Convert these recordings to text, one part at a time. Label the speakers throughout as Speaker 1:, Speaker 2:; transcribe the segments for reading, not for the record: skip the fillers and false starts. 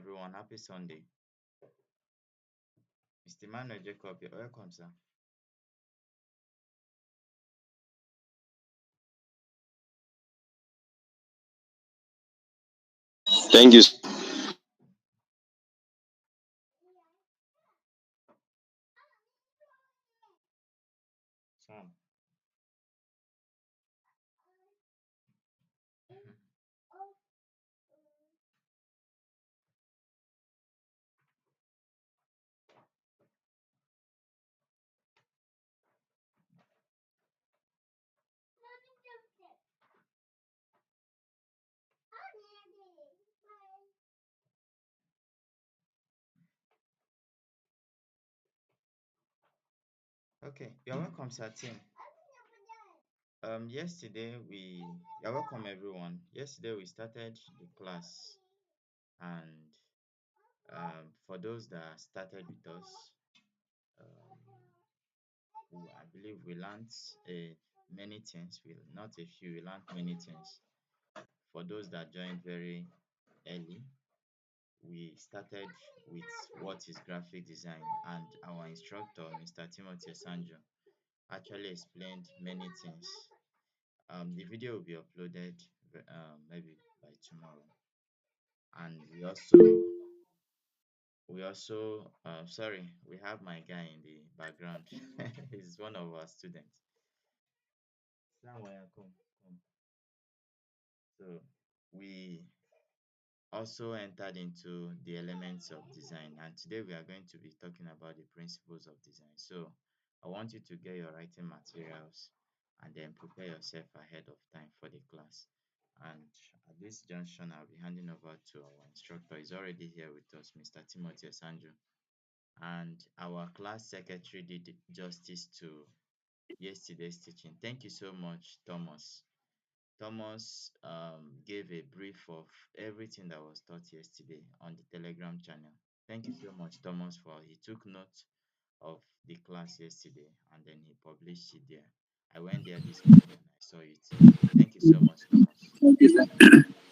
Speaker 1: everyone. Happy Sunday. Mr. Manuel Jacob, you're welcome, sir.
Speaker 2: Thank you.
Speaker 1: Sam. Okay, you're welcome, sir. Tim. Yesterday you're welcome, everyone. Yesterday we started the class, and for those that started with us, I believe we learned many things. We not a few. We learned many things. For those that joined very early, we started with what is graphic design, and our instructor, Mr. Timothy Esanju, actually explained many things. The video will be uploaded maybe by tomorrow, and we also sorry, we have my guy in the background. He's one of our students. Somewhere, come, come. So we also entered into the elements of design, and today we are going to be talking about the principles of design. So I want you to get your writing materials and then prepare yourself ahead of time for the class. And at this junction, I'll be handing over to our instructor. He's already here with us, Mr. Timothy Esanju. And our class secretary did justice to yesterday's teaching. Thank you so much, Thomas. Thomas gave a brief of everything that was taught yesterday on the Telegram channel. Thank you so much, Thomas, for he took note of the class yesterday and then he published it there. I went there this morning and I saw it. Thank you so much, Thomas.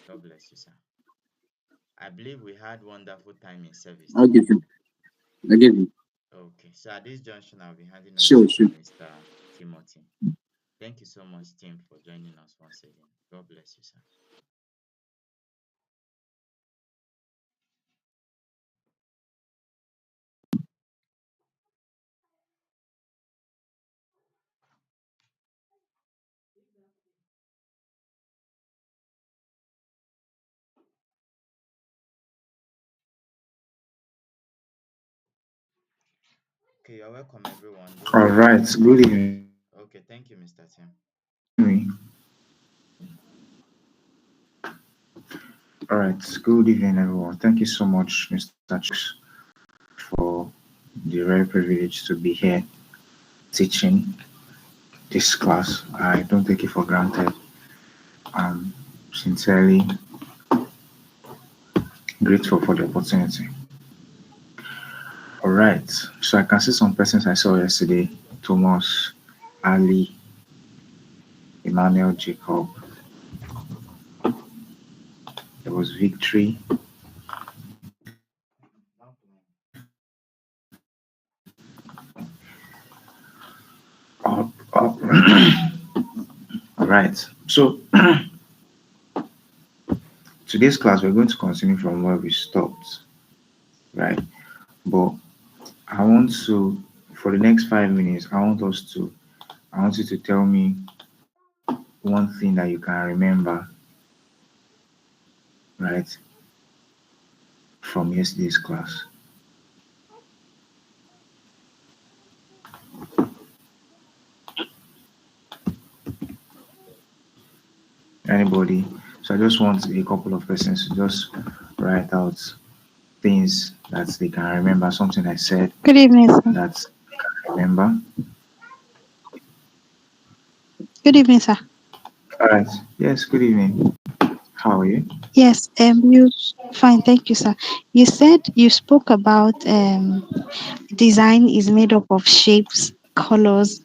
Speaker 1: God bless you, sir. I believe we had wonderful time in service
Speaker 3: I'll
Speaker 1: today.
Speaker 3: give you. I'll give you.
Speaker 1: Okay, so at this junction, I'll be handing over
Speaker 3: Sure,
Speaker 1: to
Speaker 3: sure.
Speaker 1: Mr. Timothy. Thank you so much, Tim, for joining us once again. God bless you, sir. Okay, you're welcome, everyone.
Speaker 3: All right. Good evening.
Speaker 1: Okay, thank you, Mr. Tim.
Speaker 3: All right. Good evening, everyone. Thank you so much, Mr. Chooks, for the very privilege to be here teaching this class. I don't take it for granted. I'm sincerely grateful for the opportunity. All right. So I can see some persons I saw yesterday: Thomas, Ali, Emmanuel, Jacob. There was Victory. All right. So today's class we're going to continue from where we stopped, right? But I want to, for the next 5 minutes, I want you to tell me one thing that you can remember, right, from yesterday's class. Anybody? So I just want a couple of persons to just write out things that they can remember, something I said.
Speaker 4: Good evening, sir.
Speaker 3: That they can remember.
Speaker 4: Good evening, sir.
Speaker 3: All right. Yes, good evening. How are you?
Speaker 4: Yes, you fine, thank you, sir. You said you spoke about design is made up of shapes, colors,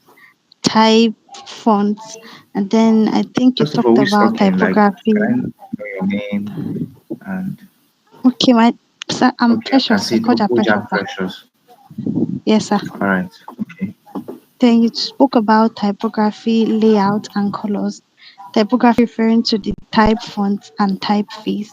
Speaker 4: type, fonts, and then I think you
Speaker 3: First of all,
Speaker 4: talked
Speaker 3: who's
Speaker 4: about
Speaker 3: talking? Like,
Speaker 4: typography.
Speaker 3: can I know your name and
Speaker 4: Okay, Sir, I'm
Speaker 3: Okay, I can
Speaker 4: Precious.
Speaker 3: see
Speaker 4: I
Speaker 3: it.
Speaker 4: called her Precious,
Speaker 3: Oja
Speaker 4: sir.
Speaker 3: Precious.
Speaker 4: Yes, sir.
Speaker 3: All right. Okay.
Speaker 4: Then you spoke about typography, layout, and colors. Typography referring to the type, font, and typeface.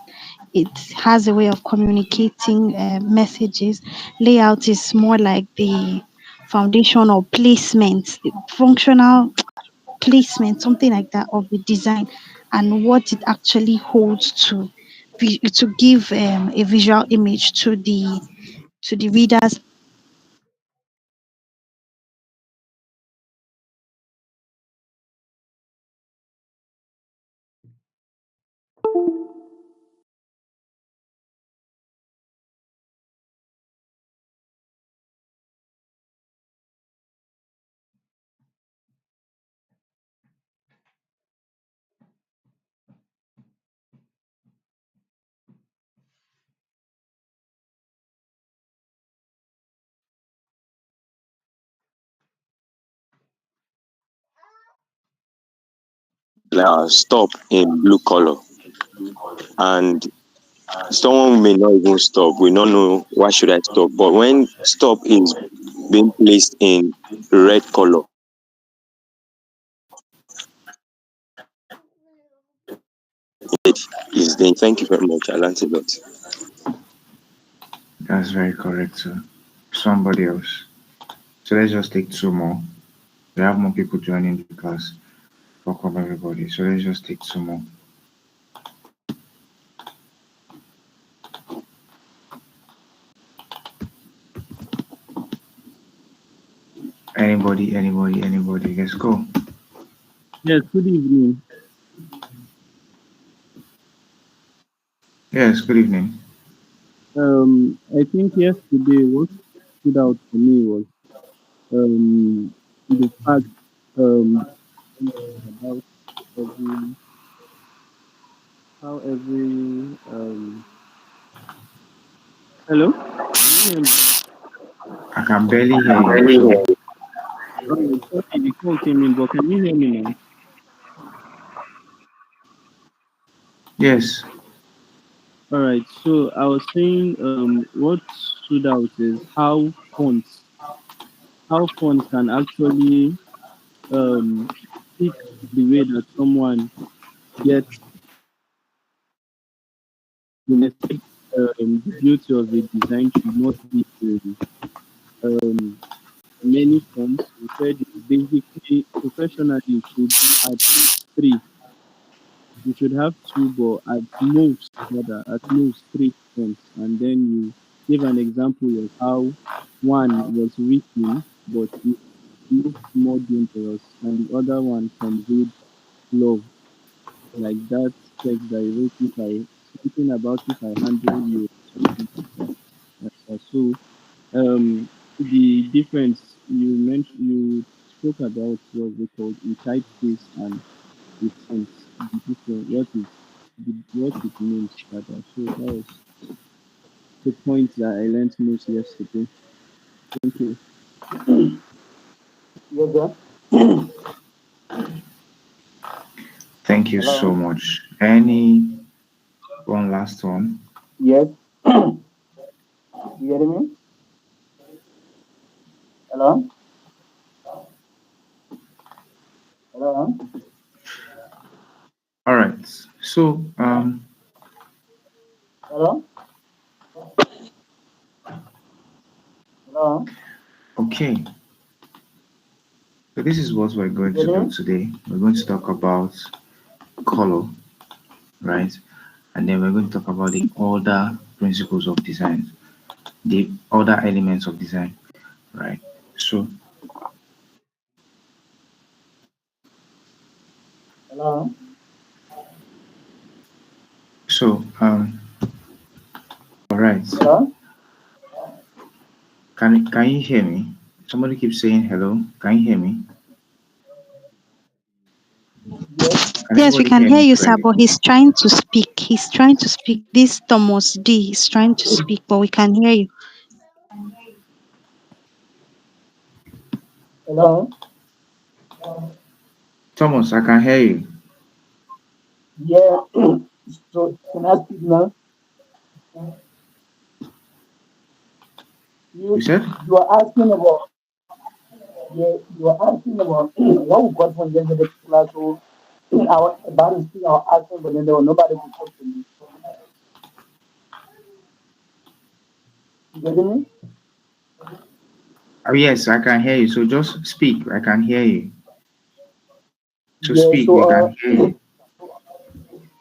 Speaker 4: It has a way of communicating messages. Layout is more like the foundation or placement, functional placement, something like that, of the design and what it actually holds to give a visual image to the readers.
Speaker 2: stop in blue color, and someone may not even stop, we not know why should I stop, but when stop is being placed in red color, it is then. Thank you very much, I learned a lot.
Speaker 3: That's very correct, sir. Somebody else. So let's just take two more. We have more people joining the class. Welcome everybody. So let's just take two more. Anybody. Let's go.
Speaker 5: Yes, good evening.
Speaker 3: Yes, good evening.
Speaker 5: I think yesterday what stood out for me was the fact about every how every hello, can you hear me?
Speaker 3: I can barely hear you. So
Speaker 5: Oh, sorry, the call came in, but can you hear me now?
Speaker 3: yes,
Speaker 5: All right, so I was saying what stood out is how fonts can actually fit the way that someone gets the the beauty of a design should not be in um, many fonts. We said it's basically professionally it should be at least three. You should have two, but at most three fonts. And then you give an example of how one was written, but it looks more dangerous, and the other one conveyed love. Like that text that you wrote, if I something about if I handle you, something like that. So the difference you spoke about what they called a typeface and a font. The difference, what it means rather. So that was the point that I learned most yesterday. Thank you.
Speaker 6: Yes, sir.
Speaker 3: thank you so
Speaker 6: Hello.
Speaker 3: much. Any one last one?
Speaker 6: Yes. You hear me? Hello. Hello.
Speaker 3: All right. So
Speaker 6: Hello. Hello.
Speaker 3: okay. So this is what we're going
Speaker 6: You
Speaker 3: to
Speaker 6: hear
Speaker 3: do
Speaker 6: me?
Speaker 3: today. We're going to talk about color, right? And then we're going to talk about the other principles of design, the other elements of design, right? So
Speaker 6: Hello.
Speaker 3: so all right.
Speaker 6: Hello.
Speaker 3: Can you hear me? Somebody keeps saying hello. Can you hear me?
Speaker 6: Yes.
Speaker 3: Can
Speaker 4: Yes, we
Speaker 3: anybody
Speaker 4: can
Speaker 3: hear
Speaker 4: hear
Speaker 3: me
Speaker 4: you, sir,
Speaker 3: clearly?
Speaker 4: but he's trying to speak. He's trying to speak. This Thomas D is trying to speak, but we can hear you.
Speaker 6: Hello.
Speaker 3: Thomas, I can hear you.
Speaker 6: Yeah. So can I speak now?
Speaker 3: You
Speaker 6: You
Speaker 3: said?
Speaker 6: you are asking about, yeah, you are asking about what we got from yesterday class. So I was about to speak, I was asking, but then there was nobody to talk to me. You getting me?
Speaker 3: Oh, yes, I can hear you. So just speak. I can hear you. So
Speaker 6: Yeah.
Speaker 3: speak.
Speaker 6: So
Speaker 3: We can hear you.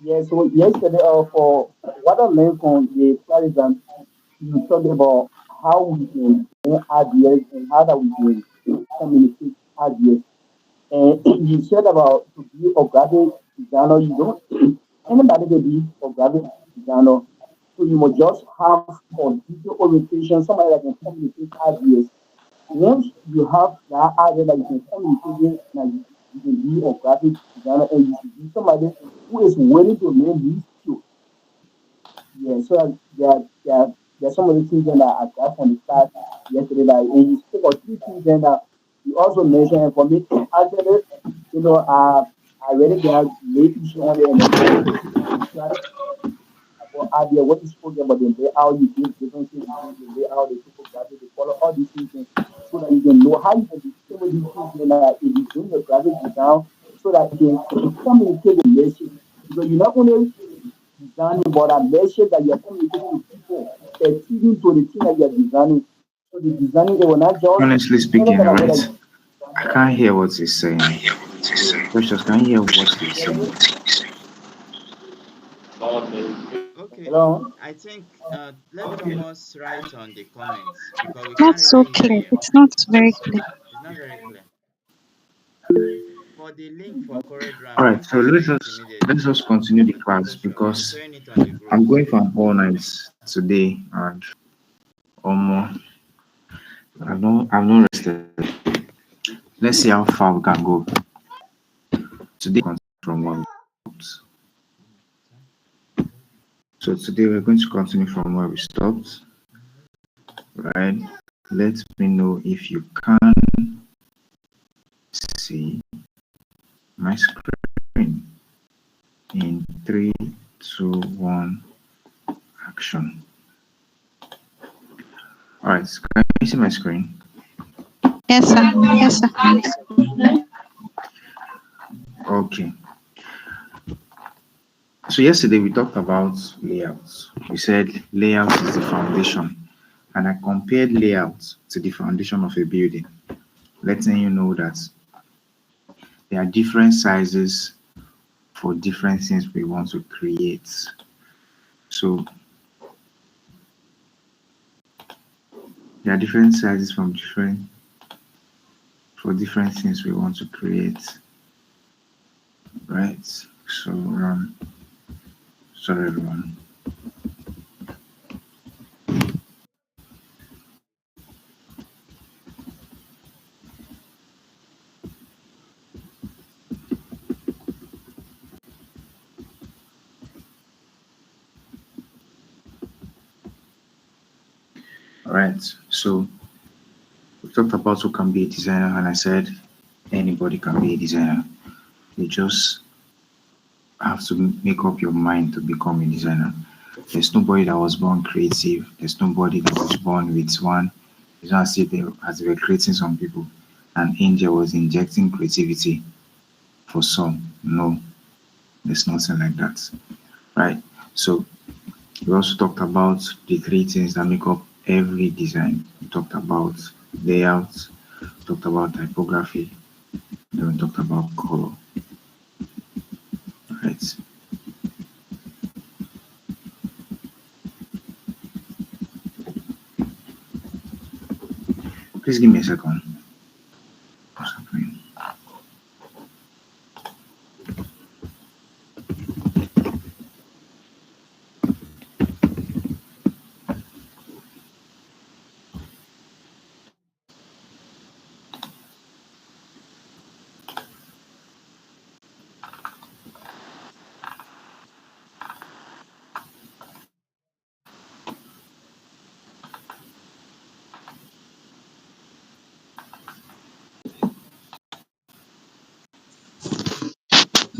Speaker 6: yeah. So yesterday, for what I learned from the class is that you talked about how we can learn ideas and how that we can communicate ideas. And you said about to be a graphic designer, you don't anybody can be a graphic designer. So you must just have a detail orientation, somebody that can communicate ideas. Once you have that idea that you can communicate it, now you can be a graphic designer and you should be somebody who is willing to learn these skills. Yeah, so there are some of the things that I got from the class yesterday. Like, and you spoke of three things then that you also mentioned. And for me, actually, I really got late issue on it, and then you try to about idea what you spoke about the layout, you give differences between the layout, the typography, the color, all these things, and so that you can know how you can distinguish these things. And that if you doing your graphic design, so that you can communicate the message, because you're not only designing, but a message that you're communicating with people pertaining to the thing that you're designing. So the designing, it will not just
Speaker 3: Honestly
Speaker 6: any
Speaker 3: speaking,
Speaker 6: kind of way that
Speaker 3: right? I can't hear what he's saying. Precious, can you hear what
Speaker 6: you
Speaker 3: he's
Speaker 6: get
Speaker 3: saying?
Speaker 6: me.
Speaker 1: Okay,
Speaker 6: Hello.
Speaker 1: I think let Thomas write on the comments because we
Speaker 4: Not
Speaker 1: can't
Speaker 4: so
Speaker 1: really hear
Speaker 4: clear.
Speaker 1: you.
Speaker 4: It's not very clear.
Speaker 1: It's not very clear. For the link for CorelDRAW,
Speaker 3: All
Speaker 1: I'm
Speaker 3: right,
Speaker 1: going
Speaker 3: so
Speaker 1: to send it
Speaker 3: let's
Speaker 1: immediately.
Speaker 3: just continue the class
Speaker 1: Sure, I'm
Speaker 3: because
Speaker 1: showing it on the group.
Speaker 3: I'm going for an all night today and almost I've not rested. Let's see how far we can go. Today from where we stopped. So today we're going to continue from where we stopped. Right? Let me know if you can see my screen in 3, 2, 1, action. All right, can you see my screen?
Speaker 4: Yes, sir. Yes, sir.
Speaker 3: Okay. So yesterday we talked about layouts. We said layout is the foundation, and I compared layout to the foundation of a building, letting you know that there are different sizes for different things we want to create. So there are different sizes from different for different things we want to create, right? So sorry everyone. All right. So we talked about who can be a designer, and I said anybody can be a designer. You just have to make up your mind to become a designer. There's nobody that was born creative. There's nobody that was born with one. It's not as if they, as they were creating some people, an angel was injecting creativity for some. No, there's nothing like that, right? So we also talked about the three things that make up every design. We talked about layout, talked about typography, then we talked about color, right? Please give me a second. What's happening?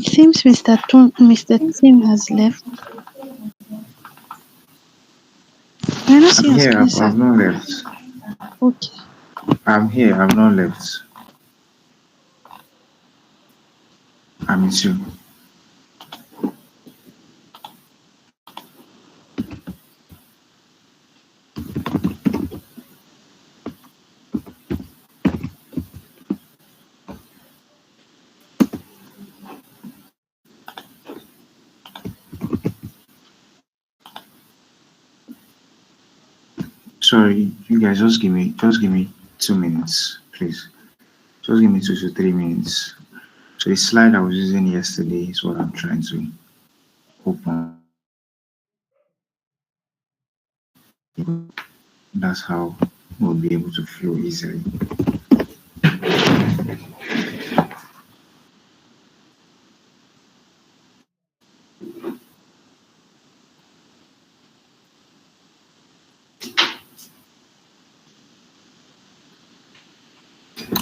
Speaker 4: Seems Mr. Tim has left. I don't see
Speaker 3: I'm
Speaker 4: your
Speaker 3: here.
Speaker 4: screen,
Speaker 3: I've
Speaker 4: sir.
Speaker 3: not left.
Speaker 4: Okay.
Speaker 3: I'm here. I've not left. I'm with you. Sorry, you guys, just give me 2 minutes, please. Just give me 2 to 3 minutes. So the slide I was using yesterday is what I'm trying to open. That's how we'll be able to flow easily.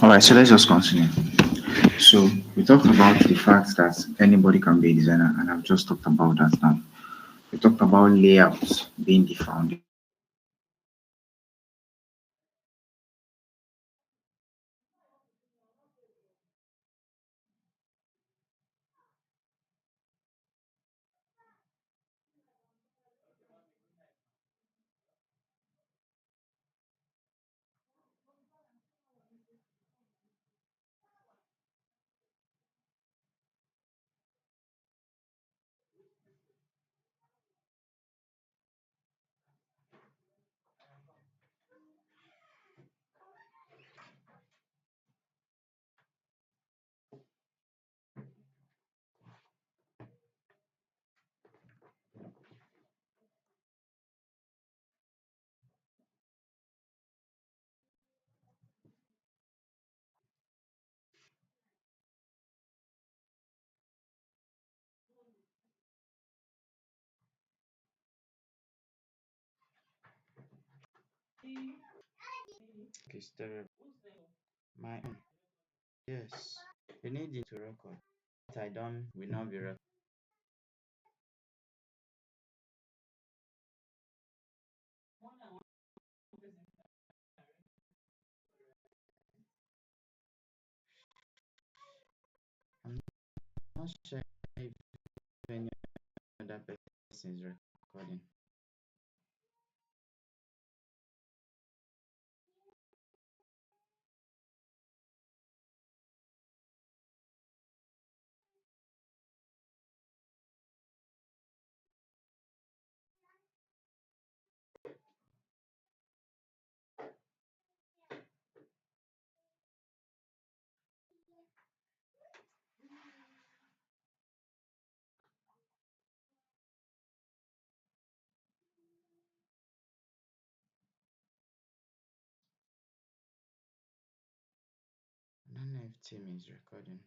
Speaker 3: All right, so let's just continue. So we talked about the fact that anybody can be a designer, and I've just talked about that now. We talked about layouts being the foundation.
Speaker 1: Okay, stereo. My own. Yes. You need it to record. But I don't will not be recording. I'm not sure if any other person is recording. I don't know if Tim is recording.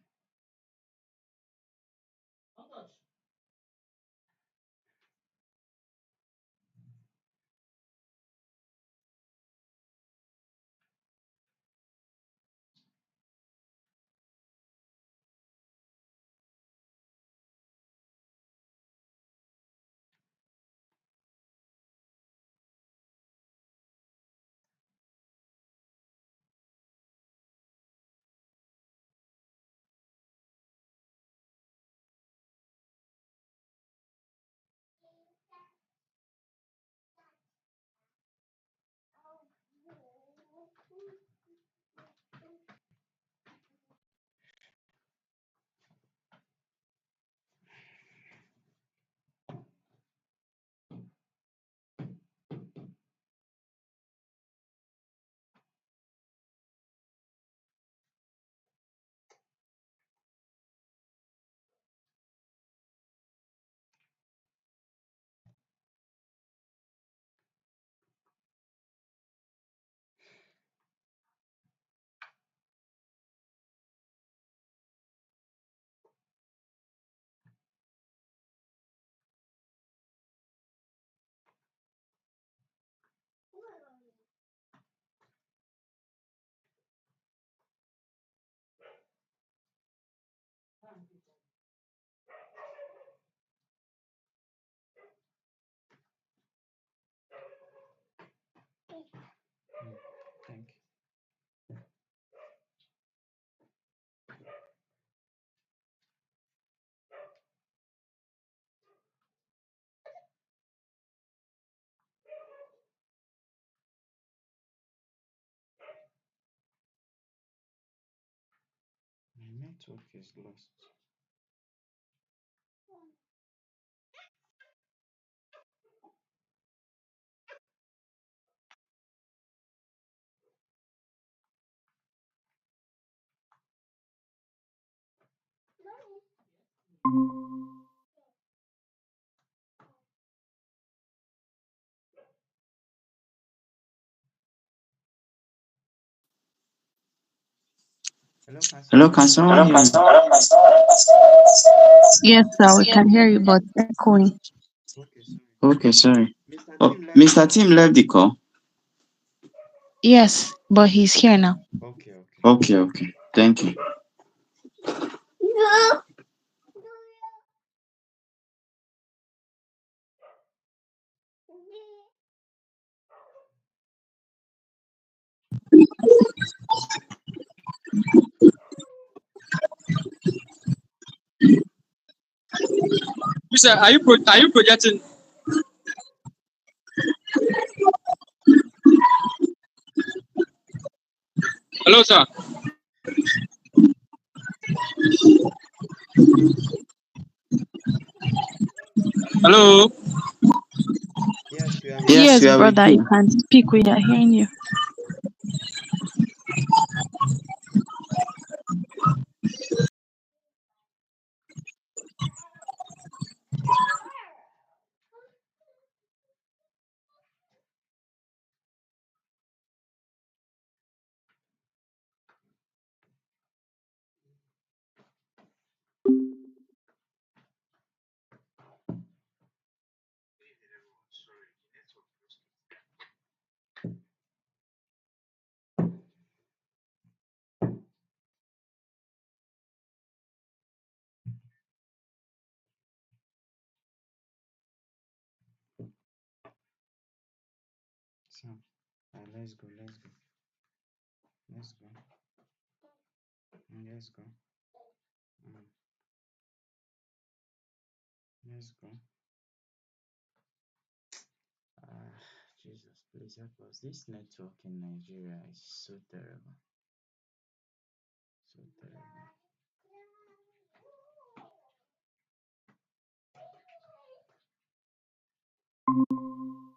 Speaker 1: network is lost. Hello, can
Speaker 3: Hello,
Speaker 1: someone
Speaker 3: can
Speaker 1: hear me?
Speaker 3: someone hear me?
Speaker 4: Yes, sir, we can hear you, but echoing.
Speaker 1: Okay, sorry.
Speaker 3: Okay, sorry.
Speaker 1: Mr.
Speaker 3: Oh,
Speaker 1: Tim left the
Speaker 3: Mr.
Speaker 1: call.
Speaker 3: Tim left the call.
Speaker 4: Yes, but he's here now.
Speaker 1: Okay, okay.
Speaker 3: Okay, okay. Thank you.
Speaker 5: Sir, are you projecting? Hello, sir. Hello.
Speaker 1: Yes, we are with
Speaker 3: Yes,
Speaker 1: you.
Speaker 3: we
Speaker 4: Yes,
Speaker 3: are with
Speaker 4: brother, you
Speaker 3: you.
Speaker 4: can speak. We are hearing you.
Speaker 1: So, let's go, let's go, let's go, let's go, mm, let's go. Ah, Jesus, please help us. This network in Nigeria is so terrible, so terrible. Mm.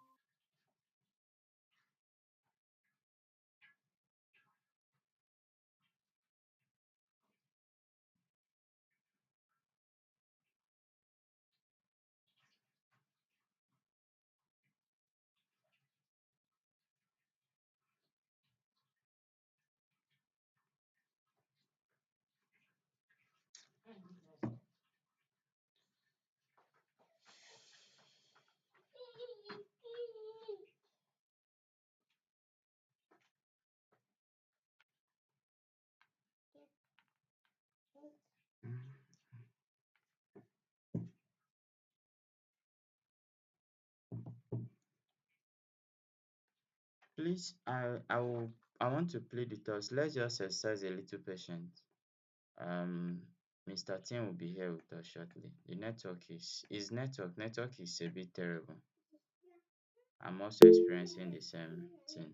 Speaker 1: Please, I want to plead with us. Let's just exercise a little patience. Um, Mr. Tim will be here with us shortly. The network is his network is a bit terrible. I'm also experiencing the same thing.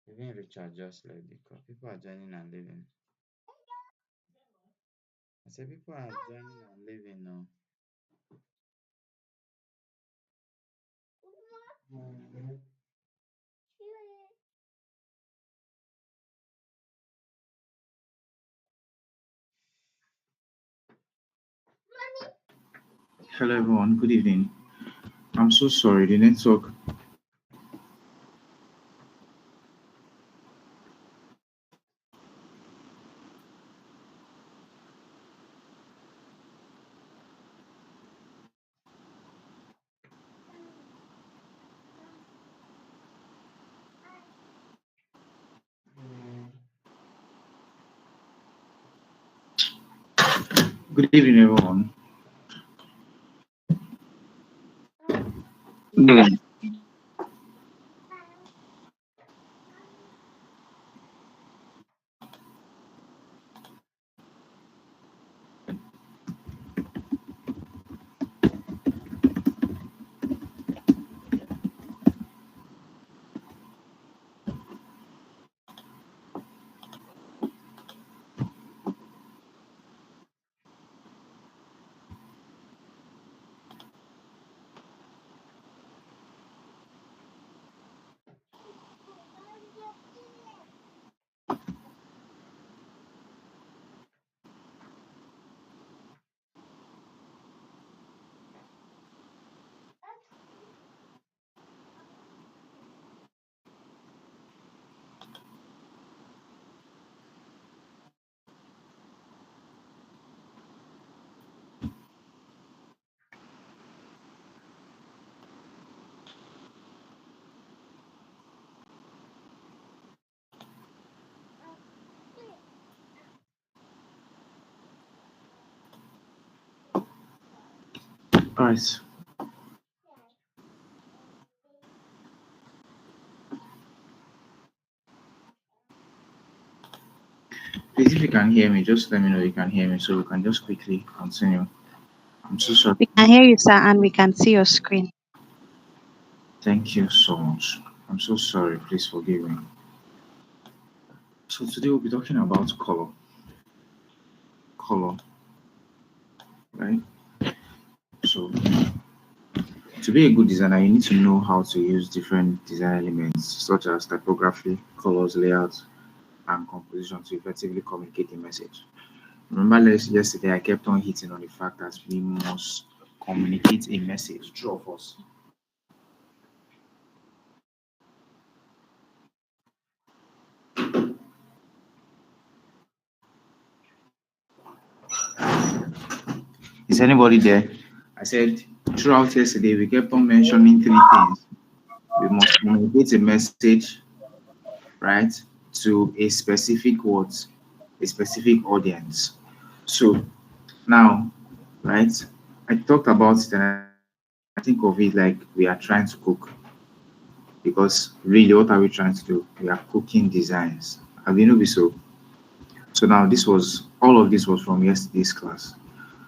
Speaker 1: Even Richard just left the call. People are joining and leaving. I said people are joining and leaving now.
Speaker 3: Hello, everyone. Good evening. I'm so sorry. The network. Good evening, everyone. All right. Please, if you can hear me, just let me know you can hear me so we can just quickly continue. I'm so sorry.
Speaker 4: We can hear you, sir, and we can see your screen.
Speaker 3: Thank you so much. I'm so sorry. Please forgive me. So today we'll be talking about color. Color, right? So to be a good designer, you need to know how to use different design elements such as typography, colors, layouts, and composition to effectively communicate a message. Remember yesterday I kept on hitting on the fact that we must communicate a message, true of us. Is anybody there? I said throughout yesterday we kept on mentioning three things. We must communicate a message, right, to a specific what, a specific audience. So now, right, I talked about it and I think of it like we are trying to cook because really, what are we trying to do? We are cooking designs. Have you noticed so? So now this was all of this was from yesterday's class.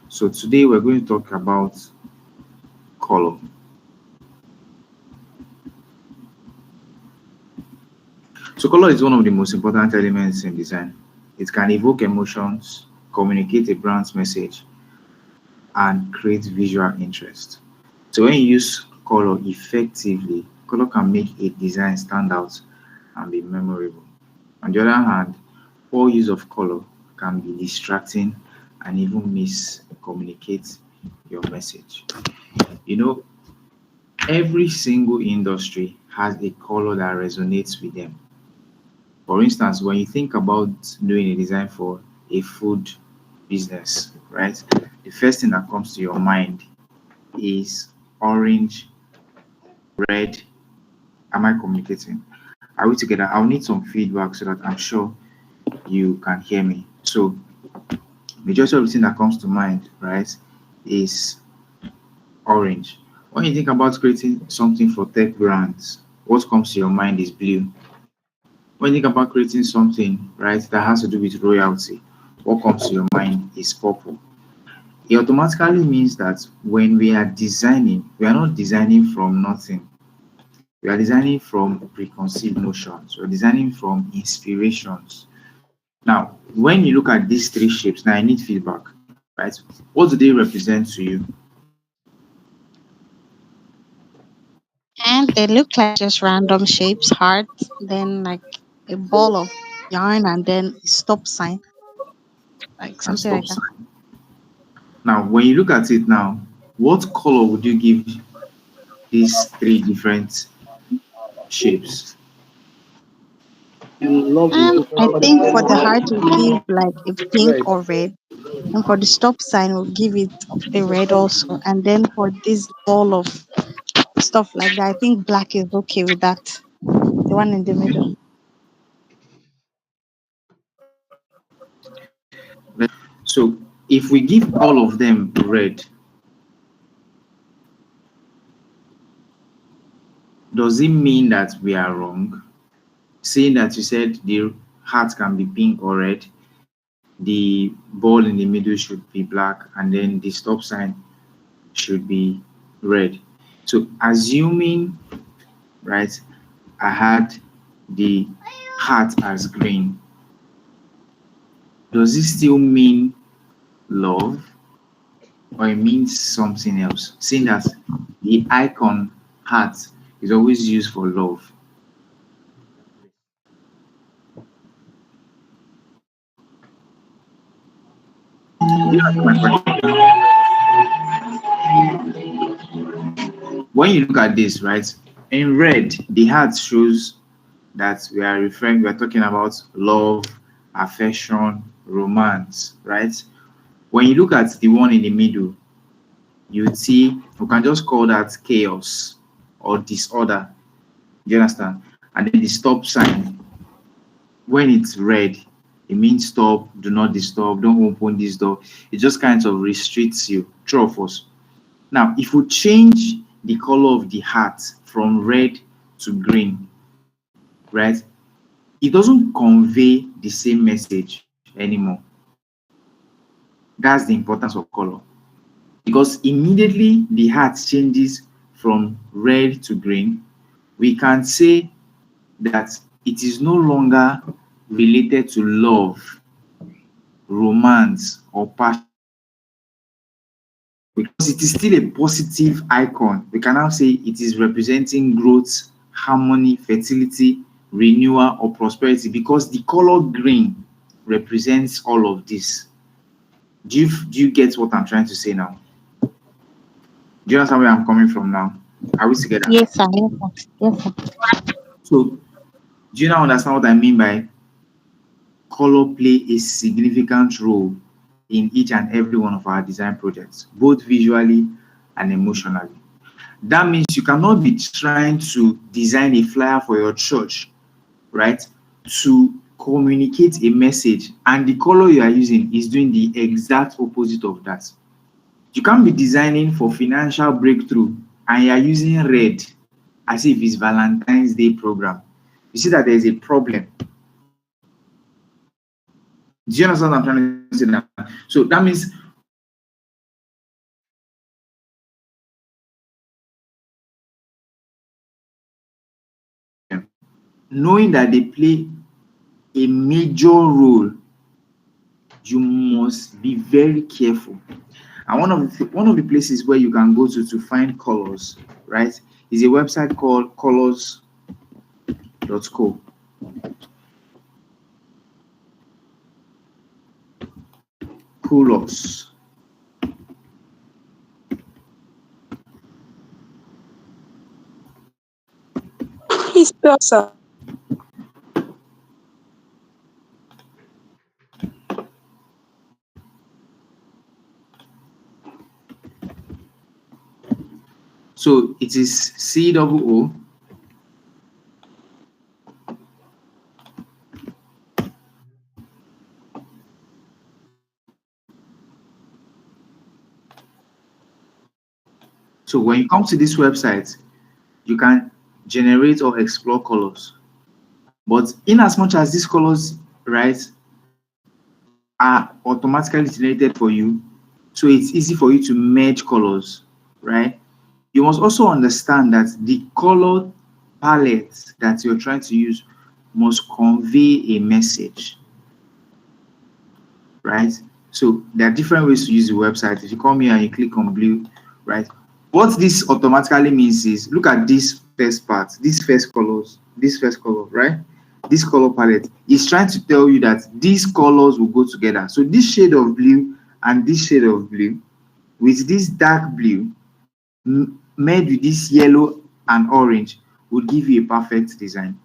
Speaker 3: So today we're going to talk about color. So color is one of the most important elements in design. It can evoke emotions, communicate a brand's message, and create visual interest. So when you use color effectively, color can make a design stand out and be memorable. On the other hand, poor use of color can be distracting and even miscommunicate your message. You know, every single industry has a color that resonates with them. For instance, when you think about doing a design for a food business, right? The first thing that comes to your mind is orange, red. Am I communicating? Are we together? I'll need some feedback so that I'm sure you can hear me. So, majority of everything that comes to mind, right, is orange. When you think about creating something for tech brands, what comes to your mind is blue. When you think about creating something, right, that has to do with royalty, what comes to your mind is purple. It automatically means that when we are designing, we are not designing from nothing. We are designing from preconceived notions. We're designing from inspirations. Now, when you look at these three shapes, now I need feedback, right? What do they represent to you?
Speaker 4: And they look like just random shapes, hearts, then like a ball of yarn, and then a stop sign, like
Speaker 3: And
Speaker 4: something
Speaker 3: stop
Speaker 4: like that.
Speaker 3: sign. Now, when you look at it now, what color would you give these three different shapes?
Speaker 5: Lovely.
Speaker 4: I
Speaker 6: For the
Speaker 4: think
Speaker 6: first
Speaker 4: for the
Speaker 6: one,
Speaker 4: heart, we'll give like a pink
Speaker 5: Red.
Speaker 4: or red. And for the stop sign, we'll give it a red also. And then for this ball of stuff like that, I think black is okay with that. The one in the middle.
Speaker 3: So if we give all of them red, does it mean that we are wrong? Seeing that you said the heart can be pink or red, the ball in the middle should be black, and then the stop sign should be red. So assuming, right, I had the heart as green, does it still mean love or it means something else? Seeing that the icon heart is always used for love. Do you understand my question? When you look at this, right, in red, the heart shows that we are talking about love, affection, romance, right? When you look at the one in the middle, you see we can just call that chaos or disorder. Do you understand? And then the stop sign, when it's red, it means stop, do not disturb, don't open this door. It just kind of restricts you. True of us. Now, if we change the color of the heart from red to green, right, it doesn't convey the same message anymore. That's the importance of color. Because immediately the heart changes from red to green, we can say that it is no longer related to love, romance, or passion. Because it is still a positive icon, we can now say it is representing growth, harmony, fertility, renewal, or prosperity, because the color green represents all of this. Do you get what I'm trying to say now? Do you understand where I'm coming from now? Are we together?
Speaker 4: Yes, sir. Yes, sir. Yes, sir.
Speaker 3: So, do you now understand what I mean by color play a significant role in each and every one of our design projects, both visually and emotionally? That means you cannot be trying to design a flyer for your church, right, to communicate a message, and the color you are using is doing the exact opposite of that. You can't be designing for financial breakthrough and you are using red as if it's Valentine's Day program. You see that there is a problem. Do you understand what I'm trying to say now? So that means knowing that they play a major role, you must be very careful. And one of the places where you can go to find colors, right, is a website called colors.co. Colors.
Speaker 7: Please spell, sir.
Speaker 3: So it is COO. So when you come to this website, you can generate or explore colors. But in as much as these colors, right, are automatically generated for you, so it's easy for you to merge colors, right? You must also understand that the color palette that you're trying to use must convey a message, right? So there are different ways to use the website. If you come here and you click on blue, right? What this automatically means is, look at this first part, this first color, right? This color palette is trying to tell you that these colors will go together. So this shade of blue and this shade of blue with this dark blue made with this yellow and orange would give you a perfect design.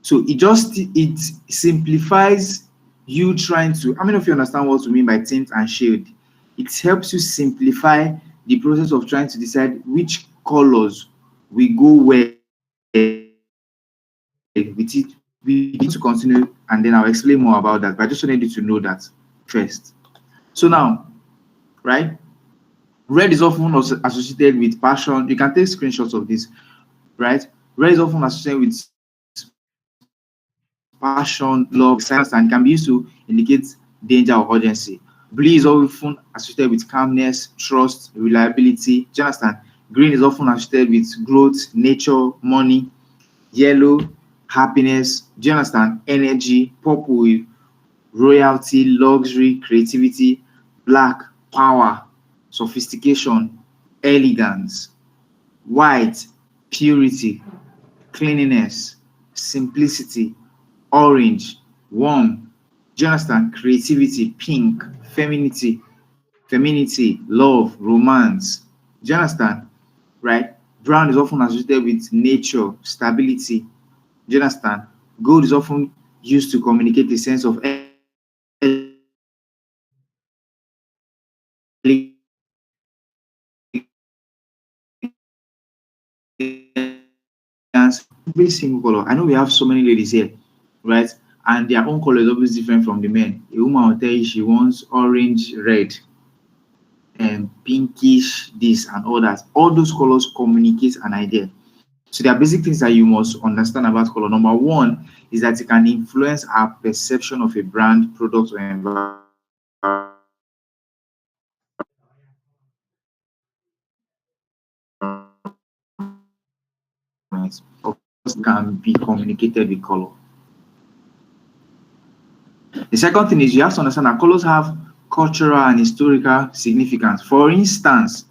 Speaker 3: So it simplifies you trying to. How many of you understand what we mean by tint and shade? It helps you simplify the process of trying to decide which colors we go well with it. We need to continue, and then I'll explain more about that. But I just wanted you to know that first. So now, right? Red is often also associated with passion. You can take screenshots of this, right? Red is often associated with passion, love, excitement, and can be used to indicate danger or urgency. Blue is often associated with calmness, trust, reliability. Do you understand? Green is often associated with growth, nature, money. Yellow, happiness. Do you understand? Energy. Purple with royalty, luxury, creativity. Black, power, sophistication, elegance. White, purity, cleanliness, simplicity. Orange, warm. Do you understand? Creativity. Pink, femininity, love, romance. Do you understand? Right? Brown is often associated with nature, stability. Do you understand? Gold is often used to communicate a sense of every single color. I know we have so many ladies here, right? And their own color is always different from the men. A woman will tell you she wants orange, red. pinkish, this and all that. All those colors communicate an idea. So there are basic things that you must understand about color. Number one is that it can influence our perception of a brand, product, or environment. Of course, can be communicated with color. The second thing is you have to understand that colors have cultural and historical significance. For instance,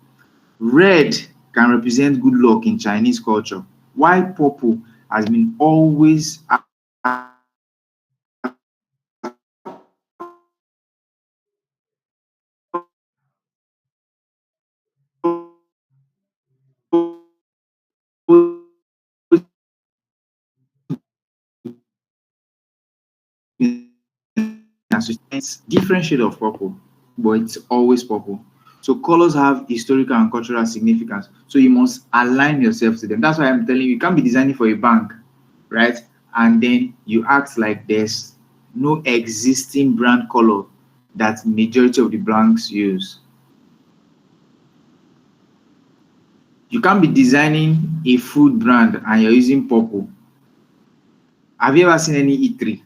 Speaker 3: red can represent good luck in Chinese culture, while purple has been always it's different shade of purple, but it's always purple. So colors have historical and cultural significance. So you must align yourself to them. That's why I'm telling you, you can't be designing for a bank, right? And then you act like there's no existing brand color that majority of the banks use. You can't be designing a food brand and you're using purple. Have you ever seen any eatery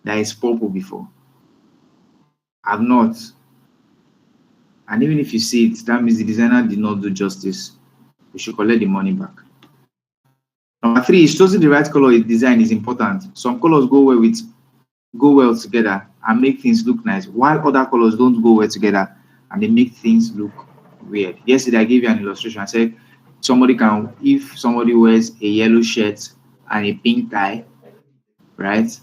Speaker 3: that is purple before? I've not. And even if you see it, that means the designer did not do justice. We should collect the money back. Number three is choosing the right color design is important. Some colors go well together and make things look nice, while other colors don't go well together and they make things look weird. Yesterday I gave you an illustration. I said if somebody wears a yellow shirt and a pink tie, right?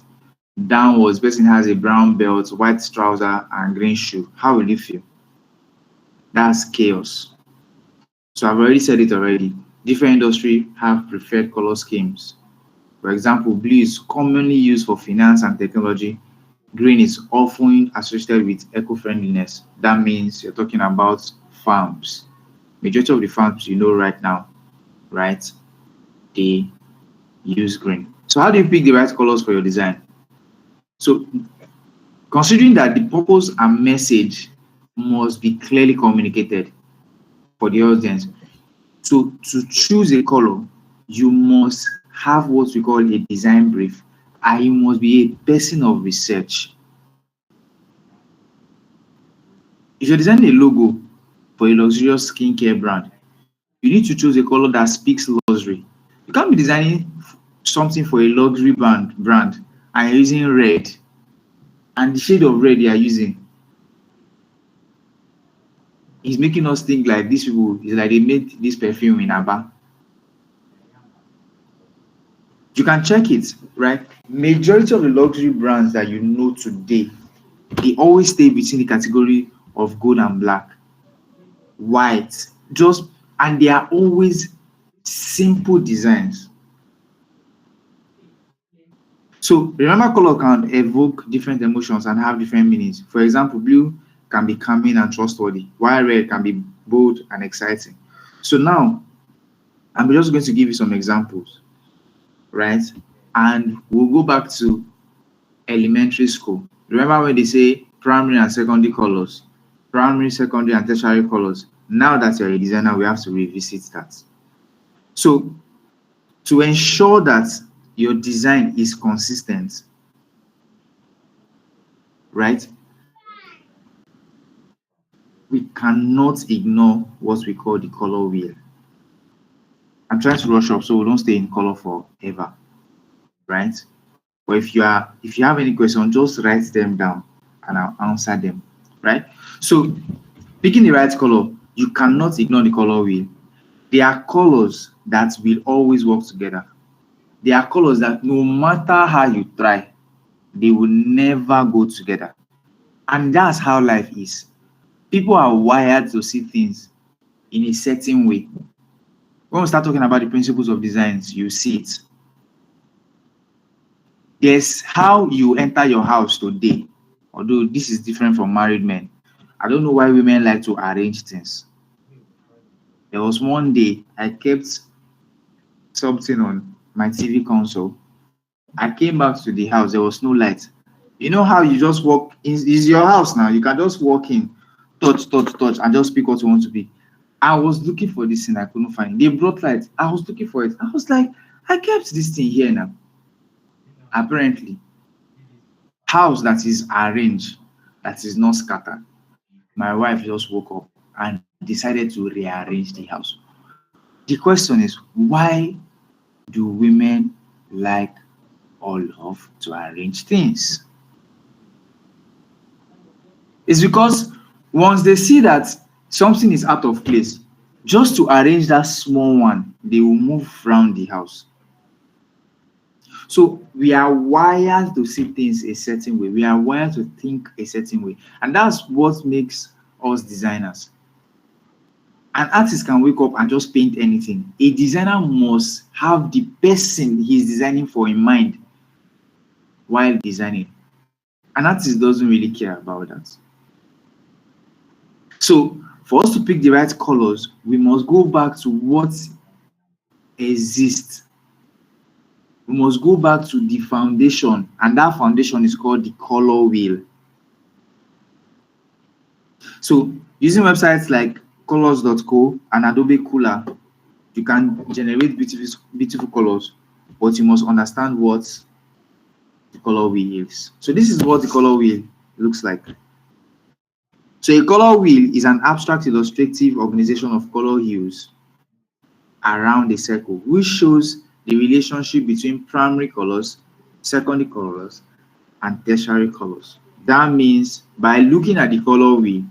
Speaker 3: Downwards, person has a brown belt, white trouser, and green shoe. How will you feel? That's chaos. So I've already said it already. Different industry have preferred color schemes. For example, blue is commonly used for finance and technology. Green is often associated with eco-friendliness. That means you're talking about farms. Majority of the farms you know right now, right? They use green. So how do you pick the right colors for your design? So considering that the purpose and message must be clearly communicated for the audience. So to choose a color, you must have what we call a design brief, and you must be a person of research. If you're designing a logo for a luxurious skincare brand, you need to choose a color that speaks luxury. You can't be designing something for a luxury brand and you're using red, and the shade of red you are using is making us think like these people is like they made this perfume in Aba. You can check it, right? Majority of the luxury brands that you know today, they always stay within the category of gold and black, white, and they are always simple designs. So remember, color can evoke different emotions and have different meanings. For example, blue can be calming and trustworthy, while red can be bold and exciting. So now, I'm just going to give you some examples, right? And we'll go back to elementary school. Remember when they say primary and secondary colors, primary, secondary, and tertiary colors? Now that you're a designer, we have to revisit that. So to ensure that your design is consistent, right? We cannot ignore what we call the color wheel. I'm trying to rush up so we don't stay in color forever, right? But if you have any question, just write them down and I'll answer them, right? So picking the right color, you cannot ignore the color wheel. There are colors that will always work together. There are colors that no matter how you try, they will never go together. And that's how life is. People are wired to see things in a certain way. When we start talking about the principles of designs, you see it. There's how you enter your house today, although this is different from married men. I don't know why women like to arrange things. There was one day I kept something on my TV console. I came back to the house, there was no light. You know how you just walk in, is your house now, you can just walk in. touch, and just pick what you want to pick. I was looking for this thing, I couldn't find it. They brought light. I was looking for it. I was like, I kept this thing here now. Apparently, house that is arranged, that is not scattered. My wife just woke up and decided to rearrange the house. The question is, why do women like or love to arrange things? It's because once they see that something is out of place, just to arrange that small one, they will move around the house. So we are wired to see things a certain way. We are wired to think a certain way. And that's what makes us designers. An artist can wake up and just paint anything. A designer must have the person he's designing for in mind while designing. An artist doesn't really care about that. So for us to pick the right colors, we must go back to what exists. We must go back to the foundation, and that foundation is called the color wheel. So using websites like colors.co and Adobe Cooler, you can generate beautiful colors, but you must understand what the color wheel is. So this is what the color wheel looks like. So a color wheel is an abstract illustrative organization of color hues around a circle, which shows the relationship between primary colors, secondary colors, and tertiary colors. That means by looking at the color wheel,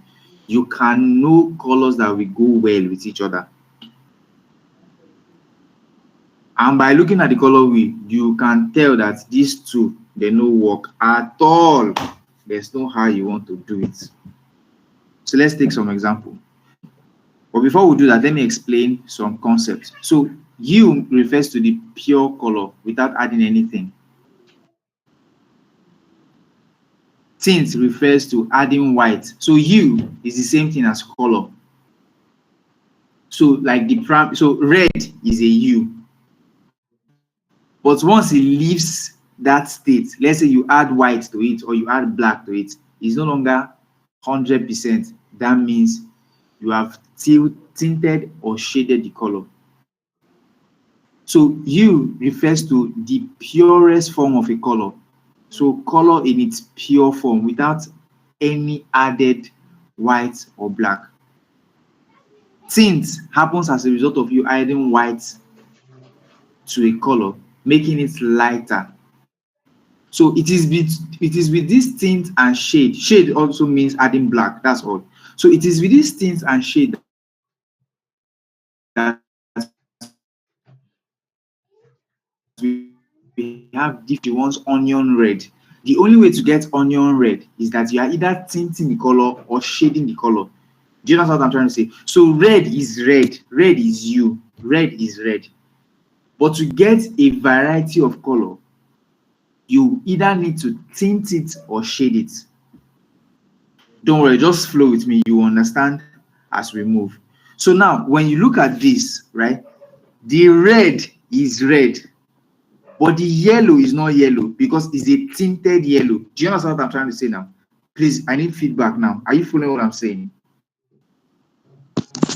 Speaker 3: you can know colors that will go well with each other. And by looking at the color wheel, you can tell that these two, they no work at all. There's no how you want to do it. So let's take some example. But before we do that, let me explain some concepts. So hue refers to the pure color without adding anything. Tint refers to adding white. So hue is the same thing as color. So like so red is a hue. But once it leaves that state, let's say you add white to it or you add black to it, it's no longer 100%. That means you have tinted or shaded the color. So hue refers to the purest form of a color. So color in its pure form without any added white or black. Tint happens as a result of you adding white to a color, making it lighter. So it is with this tint and shade. Shade also means adding black, that's all. So it is with this tint and shade that we have different ones. Onion red. The only way to get onion red is that you are either tinting the color or shading the color. Do you understand what I'm trying to say? So red is red. Red is hue. Red is red. But to get a variety of color, you either need to tint it or shade it. Don't worry, just flow with me. You understand as we move. So now, when you look at this, right, the red is red, but the yellow is not yellow because it's a tinted yellow. Do you understand what I'm trying to say now? Please, I need feedback now. Are you following what I'm saying?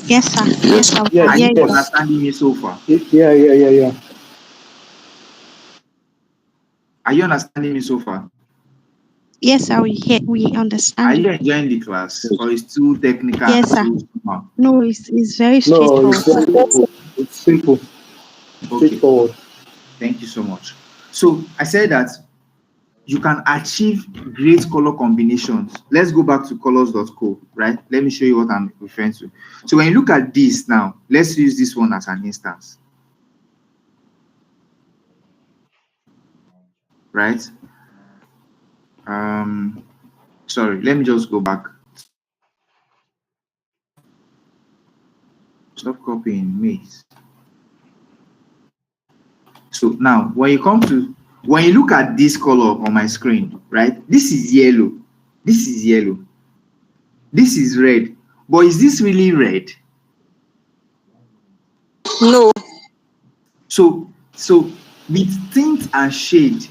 Speaker 4: Yes, sir. Yes, sir.
Speaker 6: Yes,
Speaker 3: Are you
Speaker 6: yes.
Speaker 3: understanding me so far?
Speaker 6: Yeah.
Speaker 3: Are you understanding me so far?
Speaker 4: Yes, sir. We
Speaker 3: Are
Speaker 4: understand
Speaker 3: you
Speaker 4: you.
Speaker 3: enjoying the class, or is too technical
Speaker 4: Yes,
Speaker 3: and
Speaker 4: sir.
Speaker 3: too small?
Speaker 4: No, it's very
Speaker 6: No, it's
Speaker 4: straightforward,
Speaker 6: very
Speaker 4: sir.
Speaker 6: simple. It's simple,
Speaker 3: Okay,
Speaker 6: straightforward.
Speaker 3: thank you so much. So I said that you can achieve great color combinations. Let's go back to colors.co, right? Let me show you what I'm referring to. So when you look at this now, let's use this one as an instance, right? Sorry, let me just go back. Stop copying me. So now when you look at this color on my screen, right? This is yellow. This is yellow. This is red. But is this really red?
Speaker 7: No.
Speaker 3: So with tint and shade,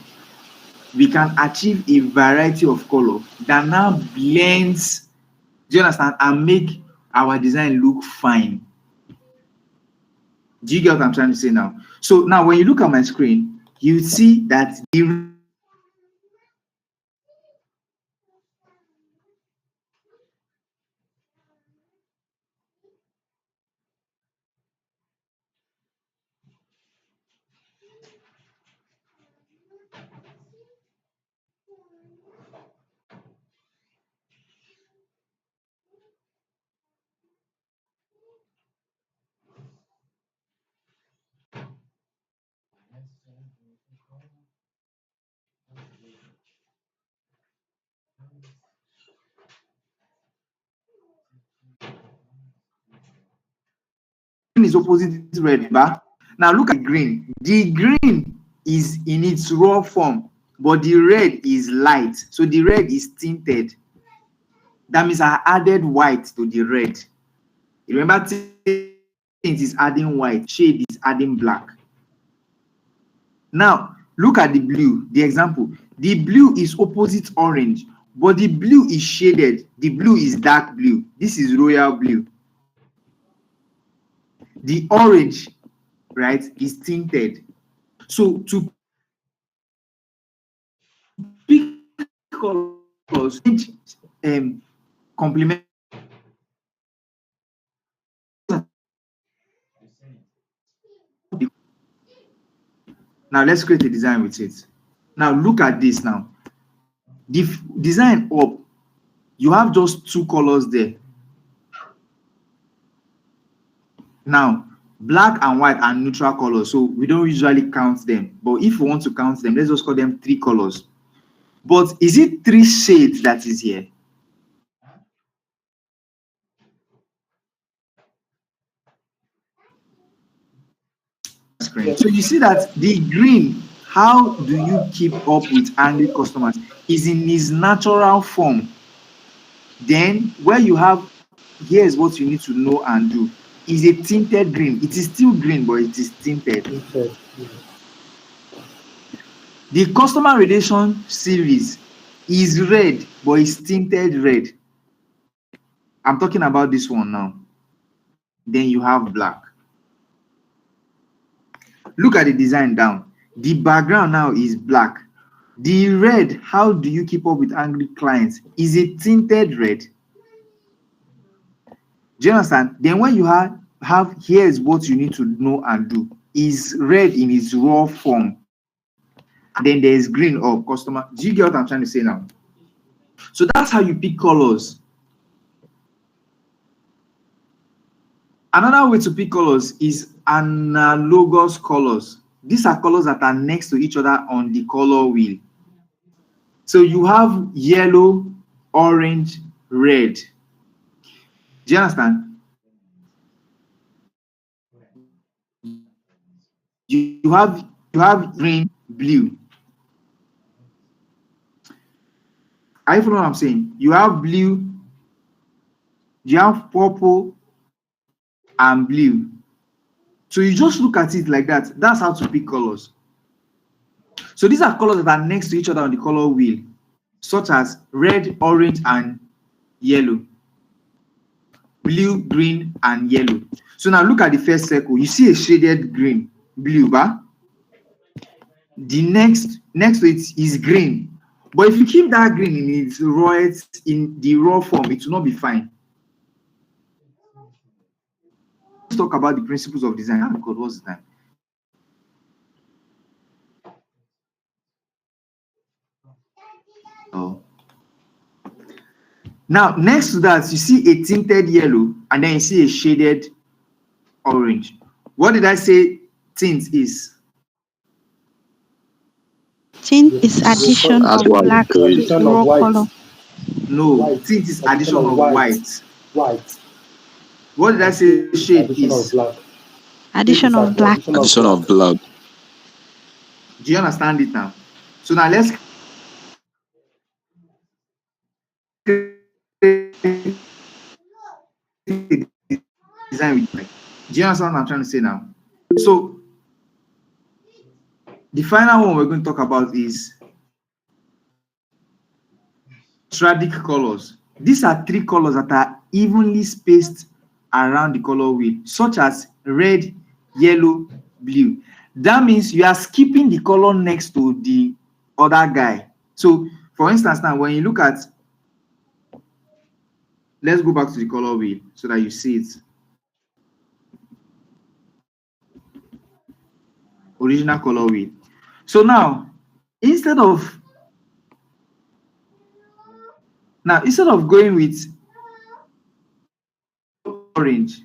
Speaker 3: we can achieve a variety of color that now blends Do you understand? And make our design look fine. Do you get what I'm trying to say now? So now when you look at my screen, you see that the green is opposite red, ba? Now look at green. The green is in its raw form, but the red is light. So the red is tinted. That means I added white to the red. Remember, tint is adding white, shade is adding black. Now look at the blue, the example. The blue is opposite orange, but the blue is shaded. The blue is dark blue. This is royal blue. The orange, right, is tinted. So to pick colors, complement. Now let's create a design with it. Now look at this now. The design up, you have just two colors there. Now, black and white are neutral colors, so we don't usually count them. But if we want to count them, let's just call them three colors. But is it three shades that is here? Screen. So you see that the green, how do you keep up with angry customers, is in its natural form. Then where you have, here's what you need to know and do, is a tinted green. It is still green, but it is tinted. The customer relation series is red, but it's tinted red. I'm talking about this one now. Then you have black. Look at the design down. The background now is black. The red, how do you keep up with angry clients, is a tinted red. Do you understand? Then when you have here's what you need to know and do, is red in its raw form. Then there is green of customer. Do you get what I'm trying to say now? So that's how you pick colors. Another way to pick colors is analogous colors. These are colors that are next to each other on the color wheel. So you have yellow, orange, red. Do you understand? You have green, blue. Are you following what I'm saying? You have blue, you have purple and blue. So you just look at it like that. That's how to pick colors. So these are colors that are next to each other on the color wheel, such as red, orange, and yellow. Blue, green, and yellow. So now look at the first circle. You see a shaded green, blue, bah? The next to it is green. But if you keep that green in its in the raw form, it will not be fine. Let's talk about the principles of design. Oh God, what's the time? Oh. Now, next to that, you see a tinted yellow, and then you see a shaded orange. What did I say tint is?
Speaker 4: Tint is addition
Speaker 2: That's
Speaker 4: of
Speaker 2: why
Speaker 4: black
Speaker 2: it's called
Speaker 4: to raw color.
Speaker 3: No, tint is addition of white. What did I say shade is?
Speaker 4: Addition of black.
Speaker 2: addition of black.
Speaker 3: Do you understand it now? So now let's design with like. Do you understand what I'm trying to say now? So the final one we're going to talk about is tradic colors. These are three colors that are evenly spaced around the color wheel, such as red, yellow, blue. That means you are skipping the color next to the other guy. So, for instance, now when you look at, let's go back to the color wheel so that you see it. Original color wheel. So now, instead of going with orange,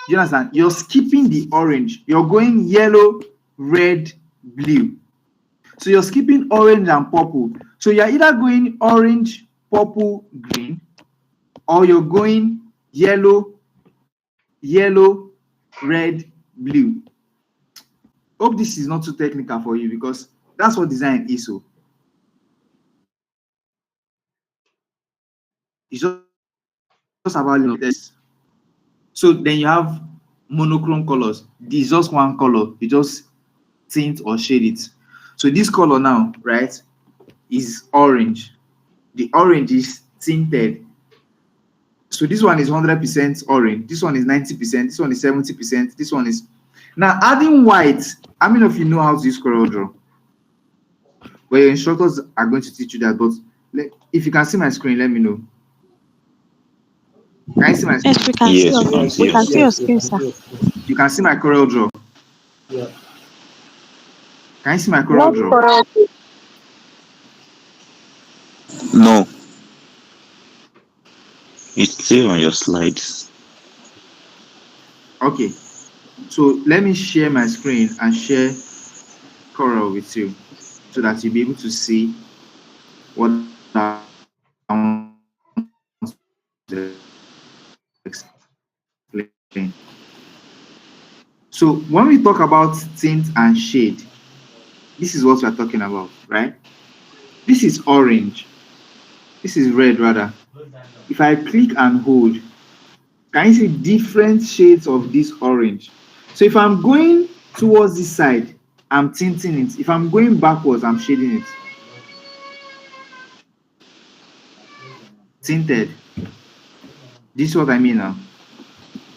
Speaker 3: you understand? You're skipping the orange. You're going yellow, red, blue. So you're skipping orange and purple. So you're either going orange, purple, green, or you're going yellow, red, blue. Hope this is not too technical for you because that's what design is. So it's just about this. So then you have monochrome colors. This is just one color. You just tint or shade it. So this color now, right, is orange. The orange is tinted. So this one is 100% orange. This one is 90%. This one is 70%. This one is... Now adding white. How many of you know how to use CorelDRAW? Well, your instructors are going to teach you that, but if you can see my screen, let me know. Can you see my screen?
Speaker 4: Yes, we can
Speaker 2: Yes,
Speaker 4: see
Speaker 2: we can
Speaker 4: your,
Speaker 2: see
Speaker 4: we
Speaker 2: your
Speaker 4: can see
Speaker 2: screen.
Speaker 4: your screen, sir.
Speaker 3: You can see my CorelDRAW.
Speaker 6: Yeah.
Speaker 3: Can you see my
Speaker 7: Not
Speaker 3: CorelDRAW?
Speaker 7: correct.
Speaker 2: No, it's clear on your slides.
Speaker 3: Okay. So let me share my screen and share Corel with you so that you'll be able to see what I want to explain. So when we talk about tint and shade, this is what we're talking about, right? This is orange. This is red, rather. If I click and hold, can you see different shades of this orange? So if I'm going towards this side, I'm tinting it. If I'm going backwards, I'm shading it. Tinted. This is what I mean now.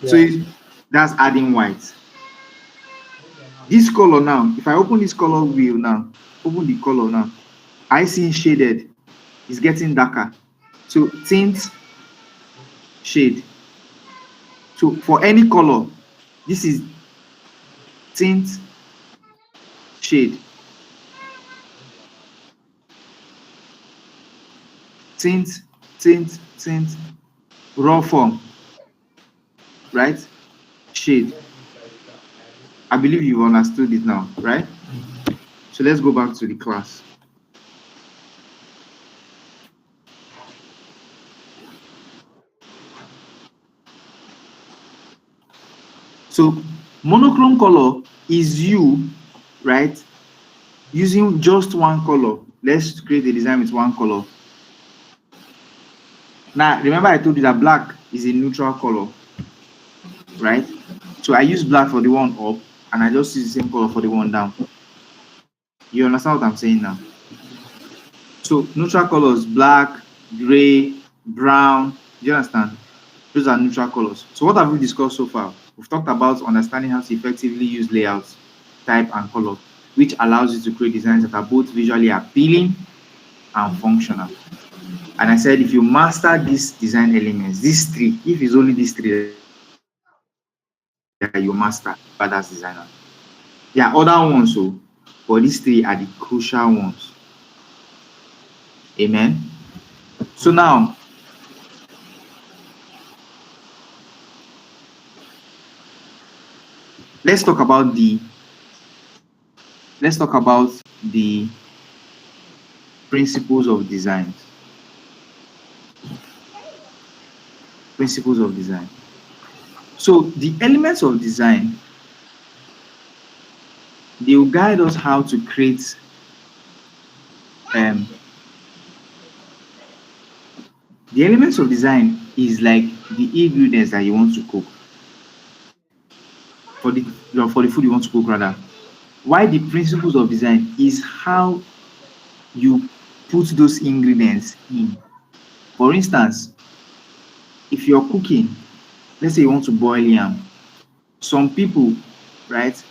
Speaker 3: So that's adding white. This color now, if I open this color wheel now, open the color now, I see shaded. It's getting darker. So tint, shade. So for any color, this is tint, shade. Tint, tint, tint, raw form, right? Shade. I believe you've understood it now, right? So let's go back to the class. So monochrome color is you, right, using just one color. Let's create a design with one color. Now, remember I told you that black is a neutral color, right? So I use black for the one up, and I just use the same color for the one down. You understand what I'm saying now? So neutral colors, black, gray, brown. Do you understand? Those are neutral colors. So what have we discussed so far? We've talked about understanding how to effectively use layouts, type, and color, which allows you to create designs that are both visually appealing and functional. And I said, if you master these design elements, these three, if it's only these three that you master, but as designer. There are other ones, so, but these three are the crucial ones. Amen. So now, let's talk about the principles of design. Principles of design. So the elements of design, they will guide us how to create the elements of design is like the ingredients that you want to cook for the food you want to cook, rather. Why the principles of design is how you put those ingredients in. For instance, if you're cooking, let's say you want to boil yam, some people, right,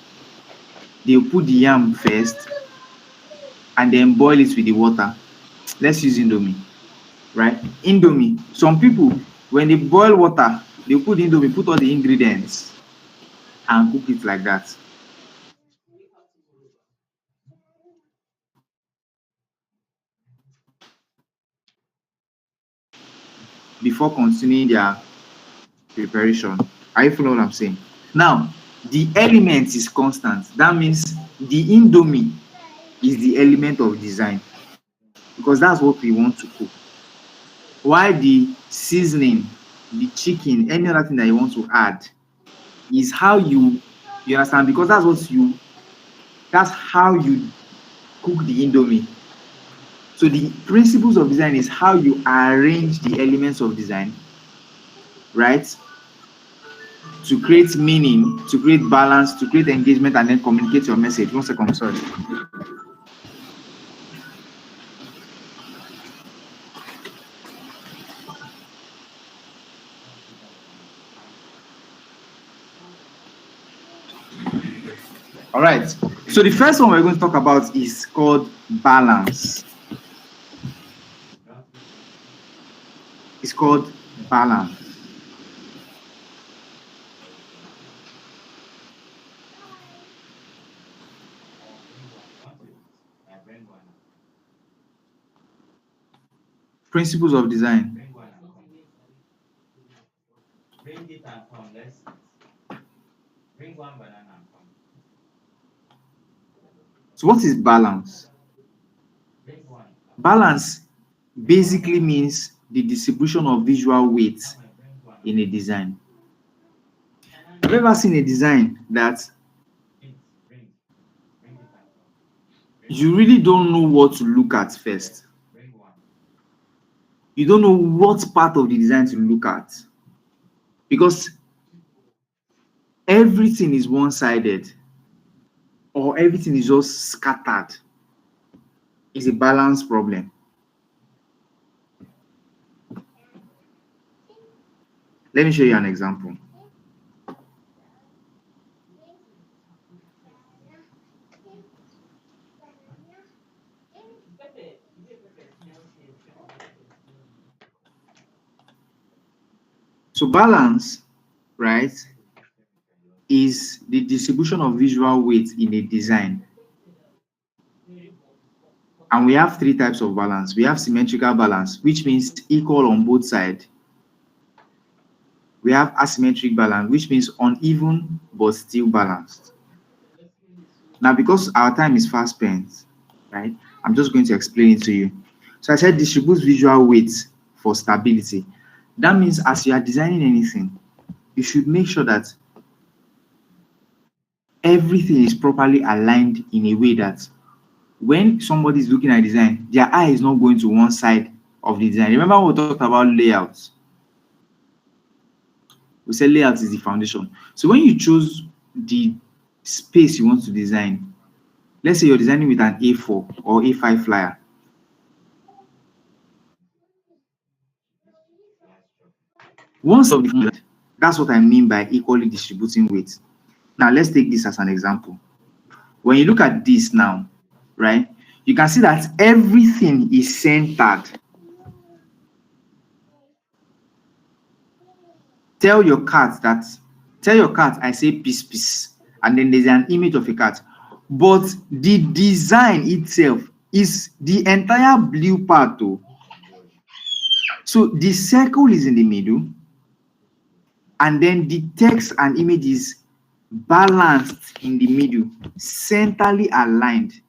Speaker 3: they'll put the yam first and then boil it with the water. Let's use Indomie, right? Indomie, some people, when they boil water, they put Indomie, put all the ingredients and cook it like that. Before continuing their preparation. Are you following what I'm saying? Now, the element is constant. That means the Indomie is the element of design because that's what we want to cook. While the seasoning, the chicken, any other thing that you want to add is how you understand, because that's how you cook the Indomie. So the principles of design is how you arrange the elements of design, right? To create meaning, to create balance, to create engagement, and then communicate your message. 1 second, sorry. All right. So the first one we're going to talk about is called balance. It's called balance. Principles of design.
Speaker 1: Bring it and come. Let's eat. Bring one banana and come.
Speaker 3: So what is balance?
Speaker 1: Bring one.
Speaker 3: Balance basically means the distribution of visual weight
Speaker 1: Come and bring one.
Speaker 3: in a design. Have you ever seen a design that
Speaker 1: Eat. Bring. Bring it and come.
Speaker 3: you really don't know what to look at first?
Speaker 1: Bring one.
Speaker 3: You don't know what part of the design to look at because everything is one-sided or everything is just scattered. It's a balance problem. Let me show you an example. So balance, right, is the distribution of visual weight in a design. And we have three types of balance. We have symmetrical balance, which means equal on both sides. We have asymmetric balance, which means uneven but still balanced. Now, because our time is fast spent, right, I'm just going to explain it to you. So I said distribute visual weight for stability. That means as you are designing anything, you should make sure that everything is properly aligned in a way that when somebody is looking at design, their eye is not going to one side of the design. Remember when we talked about layouts? We said layout is the foundation. So when you choose the space you want to design, let's say you're designing with an A4 or A5 flyer. Once of the that's what I mean by equally distributing weight. Now let's take this as an example. When you look at this now, right, you can see that everything is centered. Tell your cat I say peace, peace, and then there's an image of a cat. But the design itself is the entire blue part though. So the circle is in the middle, and then the text and image is balanced in the middle, centrally aligned.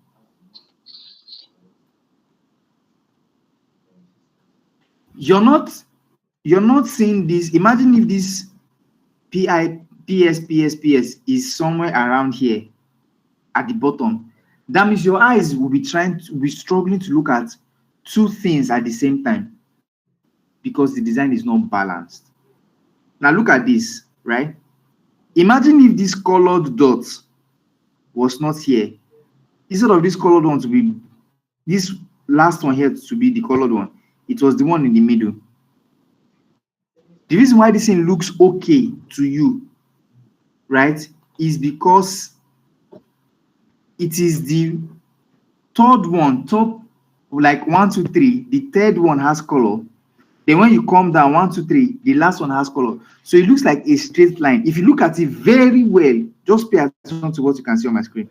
Speaker 3: You're not seeing this. Imagine if this PS is somewhere around here at the bottom. That means your eyes will be struggling to look at two things at the same time because the design is not balanced. Now look at this, right? Imagine if this colored dot was not here. Instead of this colored one to be, this last one here to be the colored one, it was the one in the middle. The reason why this thing looks okay to you, right, is because it is the third one, top, like 1, 2, 3. The third one has color. Then when you come down 1, 2, 3, the last one has color. So it looks like a straight line. If you look at it very well, just pay attention to what you can see on my screen.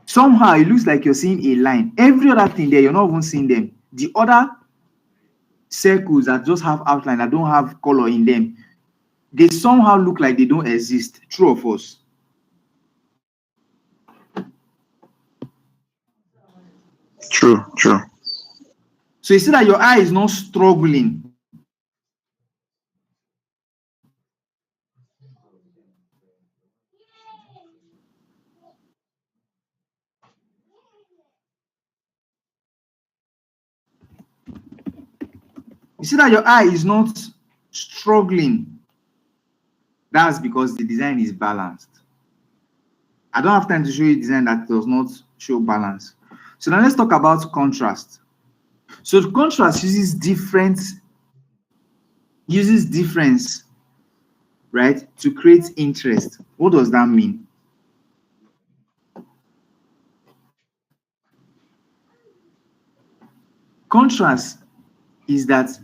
Speaker 3: Somehow it looks like you're seeing a line. Every other thing there, you're not even seeing them. The other circles that just have outline, that don't have color in them, they somehow look like they don't exist. True or false?
Speaker 2: True, true.
Speaker 3: So you see that your eye is not struggling. You see that your eye is not struggling. That's because the design is balanced. I don't have time to show you design that does not show balance. So now let's talk about contrast. So the contrast uses difference, right, to create interest. What does that mean? Contrast is that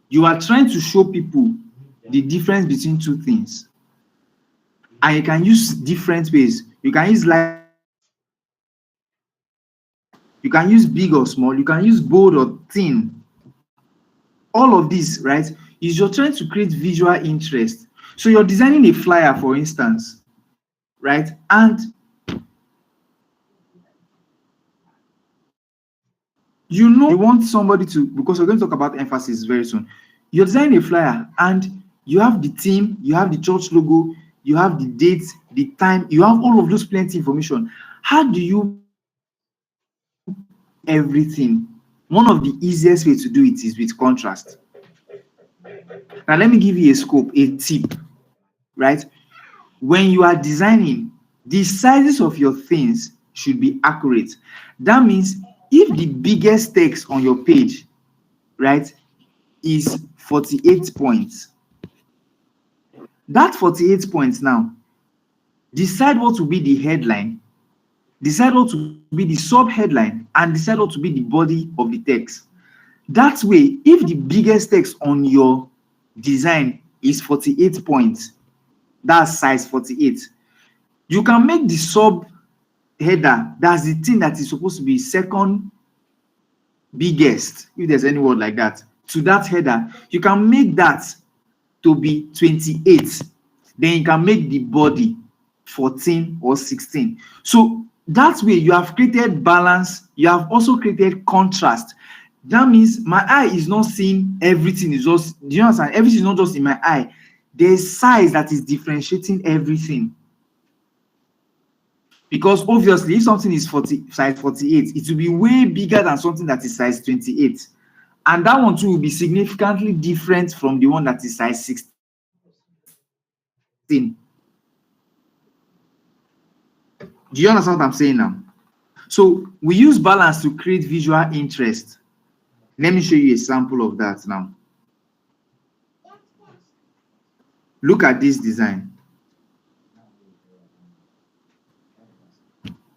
Speaker 3: you are trying to show people the difference between two things. And you can use different ways. You can use light, you can use big or small, you can use bold or thin. All of this, right, is you're trying to create visual interest. So you're designing a flyer, for instance, right? And you know you want somebody to, because we're going to talk about emphasis very soon. You're designing a flyer and you have the theme, you have the church logo, you have the date, the time, you have all of those plenty information. How do you everything? One of the easiest way to do it is with contrast. Now let me give you a scope, a tip, right? When you are designing, the sizes of your things should be accurate. That means if the biggest text on your page, right, is 48 points, that 48 points now, decide what will be the headline, decide what will be the sub-headline, and decide what will be the body of the text. That way, if the biggest text on your design is 48 points, that's size 48, you can make the sub header, that's the thing that is supposed to be second biggest, if there's any word like that, to that header, you can make that to be 28. Then you can make the body 14 or 16. So that way you have created balance, you have also created contrast. That means my eye is not seeing everything, is just, do you understand? Everything is not just in my eye. There's size that is differentiating everything. Because obviously, if something is size 48, it will be way bigger than something that is size 28. And that one too will be significantly different from the one that is size 16. Do you understand what I'm saying now? So we use balance to create visual interest. Let me show you a sample of that now. Look at this design.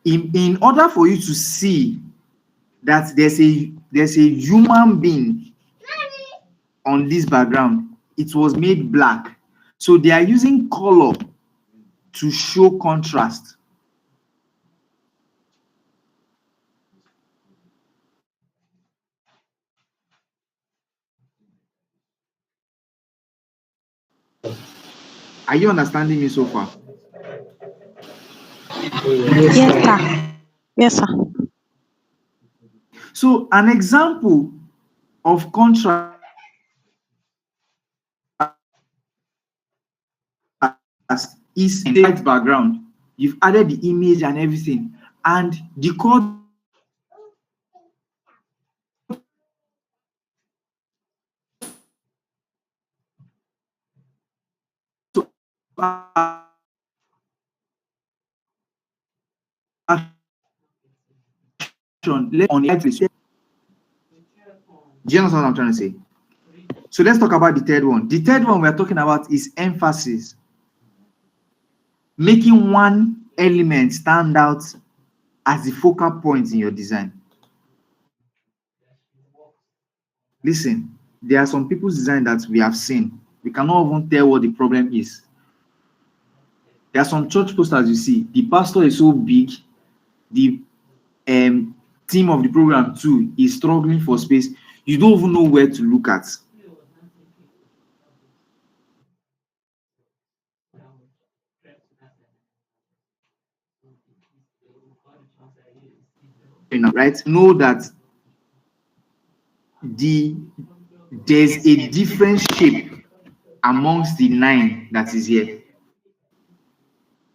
Speaker 3: In order for you to see that there's a human being on this background, it was made black. So they are using color to show contrast. Are you understanding me so far?
Speaker 4: Yes, sir. Yes, sir.
Speaker 3: So an example of contrast is in the white background. You've added the image and everything, and the color on the. Do you understand what I'm trying to say? So let's talk about the third one. The third one we're talking about is emphasis. Making one element stand out as the focal point in your design. Listen, there are some people's design that we have seen. We cannot even tell what the problem is. There are some church posters you see. The pastor is so big, the team of the program too is struggling for space. You don't even know where to look at. Right? Know that there's a different shape amongst the 9 that is here.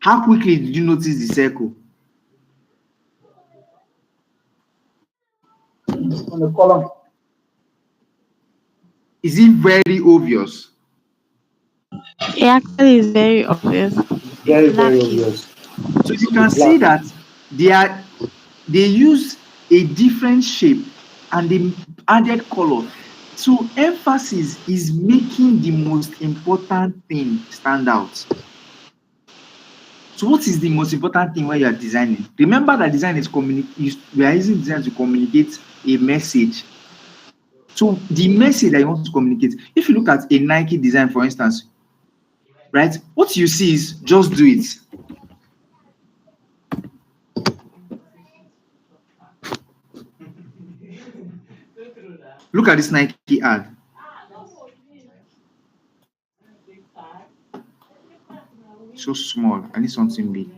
Speaker 3: How quickly did you notice the circle?
Speaker 6: On the column.
Speaker 3: Is it very obvious?
Speaker 4: It actually is very obvious.
Speaker 6: Very,
Speaker 4: Black
Speaker 6: very
Speaker 4: is
Speaker 6: obvious.
Speaker 3: So you can
Speaker 6: It's
Speaker 3: see
Speaker 6: black.
Speaker 3: that they use a different shape and they added color. So emphasis is making the most important thing stand out. So what is the most important thing when you are designing? Remember that design is we are using design to communicate a message. So the message that you want to communicate, if you look at a Nike design, for instance, right, what you see is just do it. Look at this Nike ad. So small. I need something big.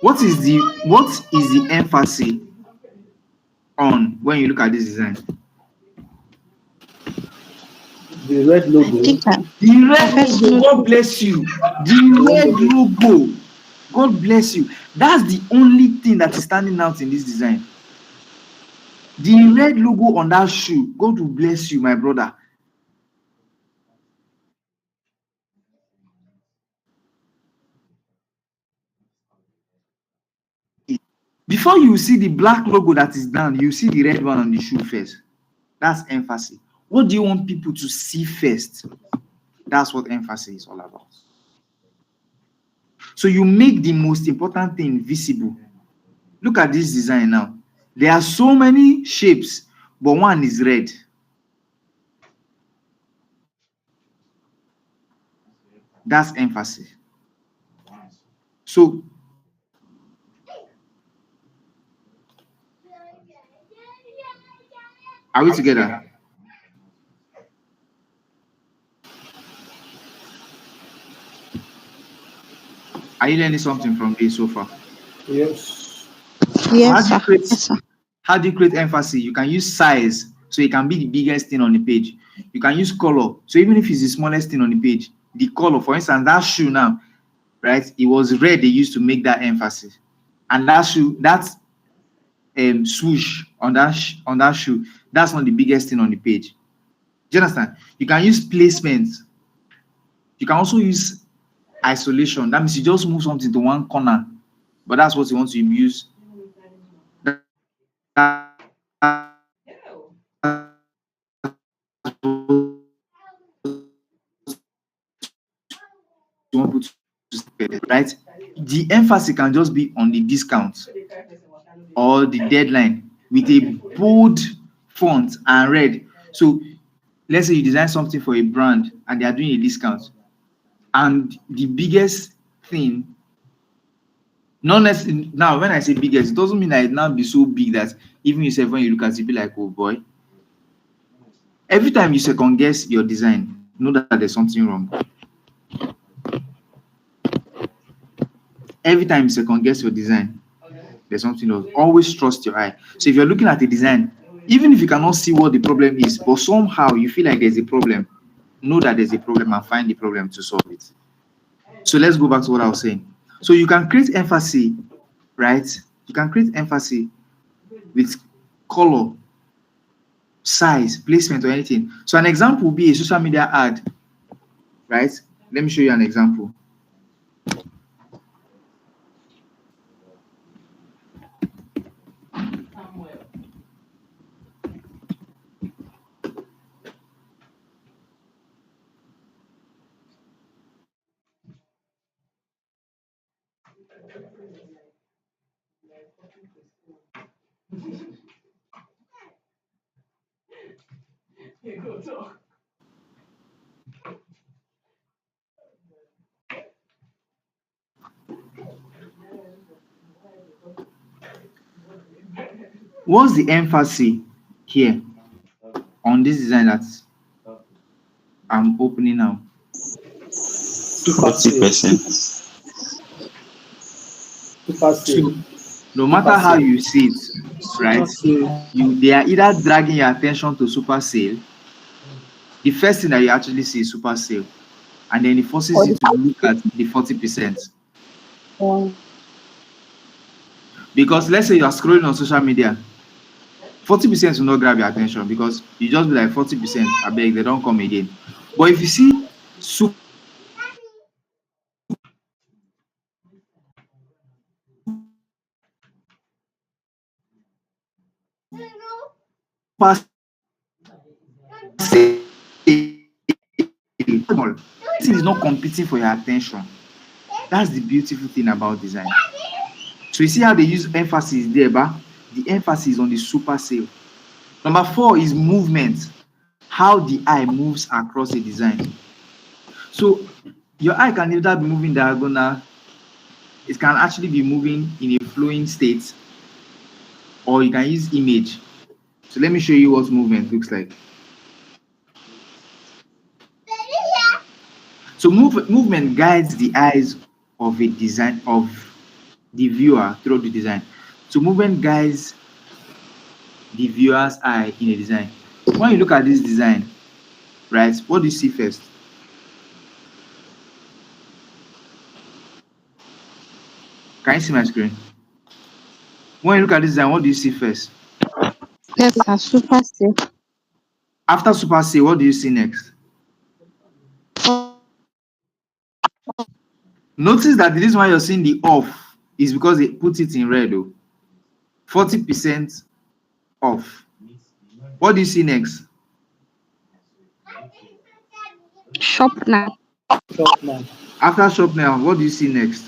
Speaker 3: What is the emphasis on when you look at this design?
Speaker 6: The red
Speaker 4: I
Speaker 6: logo.
Speaker 4: think that
Speaker 3: The red
Speaker 4: first
Speaker 3: logo,
Speaker 4: look
Speaker 3: God bless you. The red logo, God bless you. That's the only thing that is standing out in this design. The red logo on that shoe, God will bless you, my brother. Before you see the black logo that is down, you see the red one on the shoe first. That's emphasis. What do you want people to see first? That's what emphasis is all about. So you make the most important thing visible. Look at this design now. There are so many shapes, but one is red. That's emphasis. So are we together? Are you learning something from this so far?
Speaker 6: Yes.
Speaker 3: So how
Speaker 4: yes,
Speaker 3: do you
Speaker 4: sir.
Speaker 3: create
Speaker 4: Yes, sir.
Speaker 3: how do you create emphasis? You can use size, so it can be the biggest thing on the page. You can use color, so even if it's the smallest thing on the page, the color, for instance, that shoe now, right? It was red they used to make that emphasis, and that shoe, that's swoosh on that shoe, that's not the biggest thing on the page. Do you understand? You can use placement. You can also use isolation. That means you just move something to one corner, but that's what you want to use. You want to, right? The emphasis can just be on the discount or the deadline with a bold font and red. So let's say you design something for a brand and they are doing a discount, and the biggest thing, not necessarily now, when I say biggest, it doesn't mean that it now be so big that even yourself when you look at it, be like, oh boy. Every time you second guess your design, know that there's something wrong. Every time you second guess your design, there's something wrong. Always trust your eye. So if you're looking at a design, even if you cannot see what the problem is, but somehow you feel like there's a problem, know that there's a problem and find the problem to solve it. So let's go back to what I was saying. So you can create emphasis, right? You can create emphasis with color size, placement, or anything. So an example would be a social media ad, right? Let me show you an example. What's the emphasis here on this design that I'm opening now?
Speaker 6: Super sale.
Speaker 2: 40%.
Speaker 6: Super
Speaker 3: So
Speaker 6: sale.
Speaker 3: no
Speaker 6: Super
Speaker 3: matter how
Speaker 6: sale.
Speaker 3: you see it, right?
Speaker 5: Super sale.
Speaker 3: They are either dragging your attention to super sale. The first thing that you actually see is super sale, and then it forces
Speaker 7: Or
Speaker 3: you
Speaker 7: the
Speaker 3: to look at the 40%.
Speaker 7: um,
Speaker 3: Because let's say you are scrolling on social media, 40% will not grab your attention because you just be like 40%. I beg they don't come again. But if you see super sale, this thing is not competing for your attention. That's the beautiful thing about design. So you see how they use emphasis there, but the emphasis on the super sale. Number 4 is movement, how the eye moves across a design. So your eye can either be moving diagonal, it can actually be moving in a flowing state, or you can use image. So let me show you what movement looks like. So movement guides the eyes of a design of the viewer through the design. So movement guides the viewer's eye in a design. When you look at this design, right, what do you see first? Can you see my screen? When you look at this design, what do you see first?
Speaker 4: Yes, sir. Super safe.
Speaker 3: After super sale, what do you see next? Notice that the reason why you're seeing the off is because they put it in red. Oh, 40% off. What do you see next?
Speaker 4: Shop now.
Speaker 6: Shop now.
Speaker 3: After shop now, what do you see next?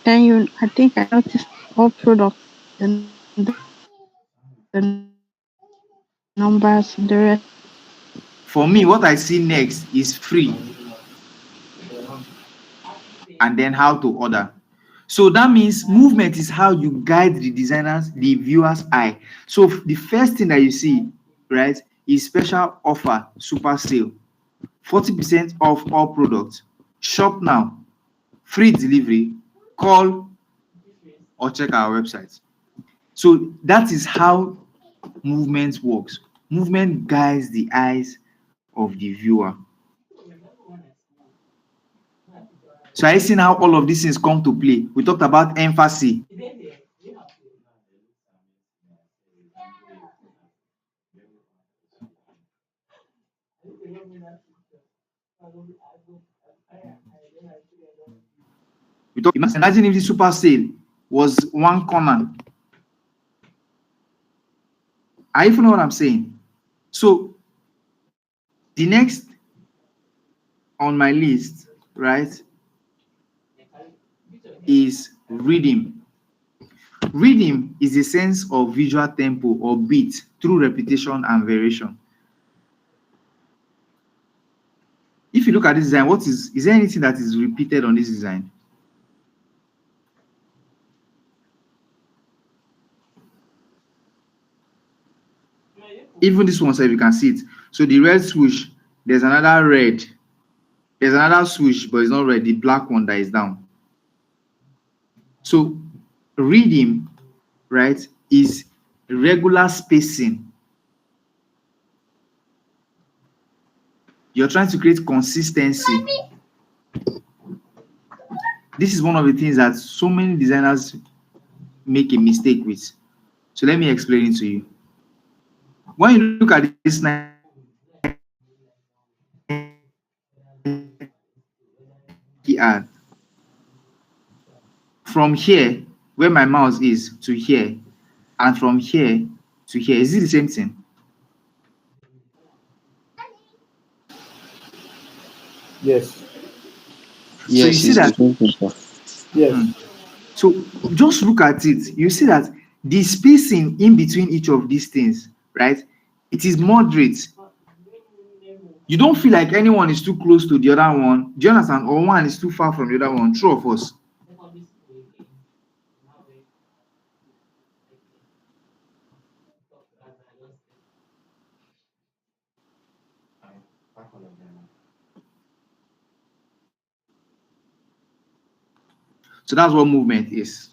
Speaker 4: Then I think I noticed all products and the numbers, the rest.
Speaker 3: For me, what I see next is free and then how to order. So that means movement is how you guide the viewer's eye. So the first thing that you see, right, is special offer, super sale, 40% off all products, shop now, free delivery, call or check our website. So that is how movement works. Movement guides the eyes of the viewer. So I seen how all of these things come to play. We talked about emphasis. Imagine if the super sale was one corner. I even know what I'm saying. So the next on my list, right, is rhythm. Rhythm is a sense of visual tempo or beat through repetition and variation. If you look at this design, is there anything that is repeated on this design? Even this one, so you can see it. So the red swoosh, there's another red. There's another swoosh, but it's not red. The black one that is down. So rhythm, right, is regular spacing. You're trying to create consistency. This is one of the things that so many designers make a mistake with. So let me explain it to you. when you look at this Nike ad, from here where my mouse is to here, and from here to here, is it the same thing?
Speaker 6: Yes.
Speaker 3: So you
Speaker 2: Yes,
Speaker 3: see
Speaker 2: it's the
Speaker 3: that.
Speaker 2: same thing, sir.
Speaker 6: Yes.
Speaker 3: Mhm. So just look at it. You see that the spacing in between each of these things, right? It is moderate. You don't feel like anyone is too close to the other one. Do you understand? Or one is too far from the other one. True of us. So that's what movement is.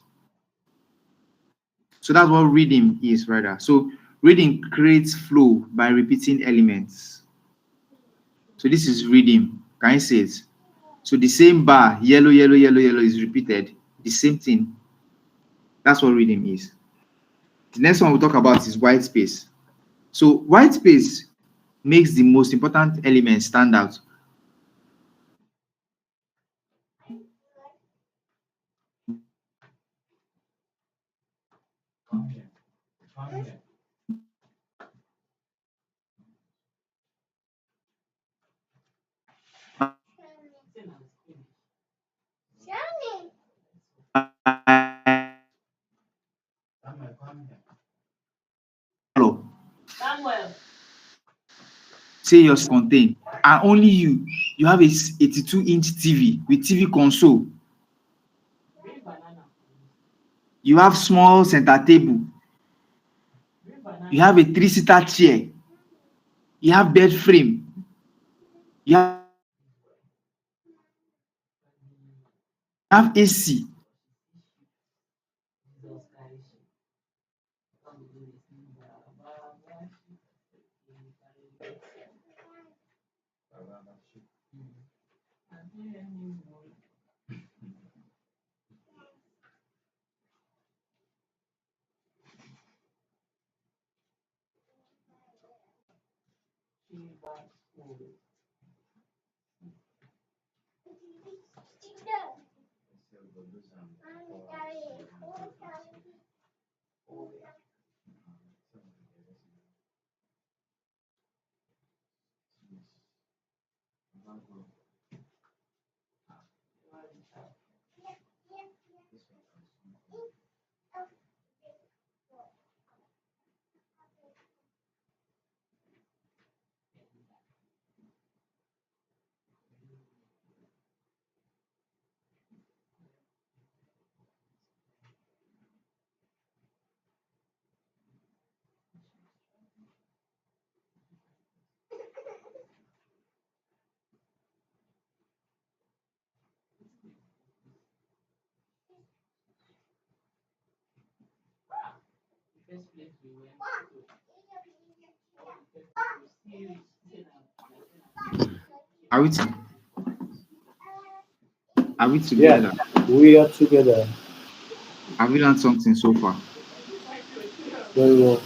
Speaker 3: So that's what reading is, rather. So reading creates flow by repeating elements. So this is reading. Can you see it? So the same bar, yellow, yellow, yellow, yellow, is repeated. The same thing. That's what reading is. The next one we'll talk about is white space. So white space makes the most important element stand out. Say yours contain, and only you have a 82-inch TV with TV console. You have small center table. You have a three-seater chair. You have bed frame. You have AC. Are we are we
Speaker 6: Yeah.
Speaker 3: together?
Speaker 6: We are together.
Speaker 3: Have we learned something so far?
Speaker 6: Very well.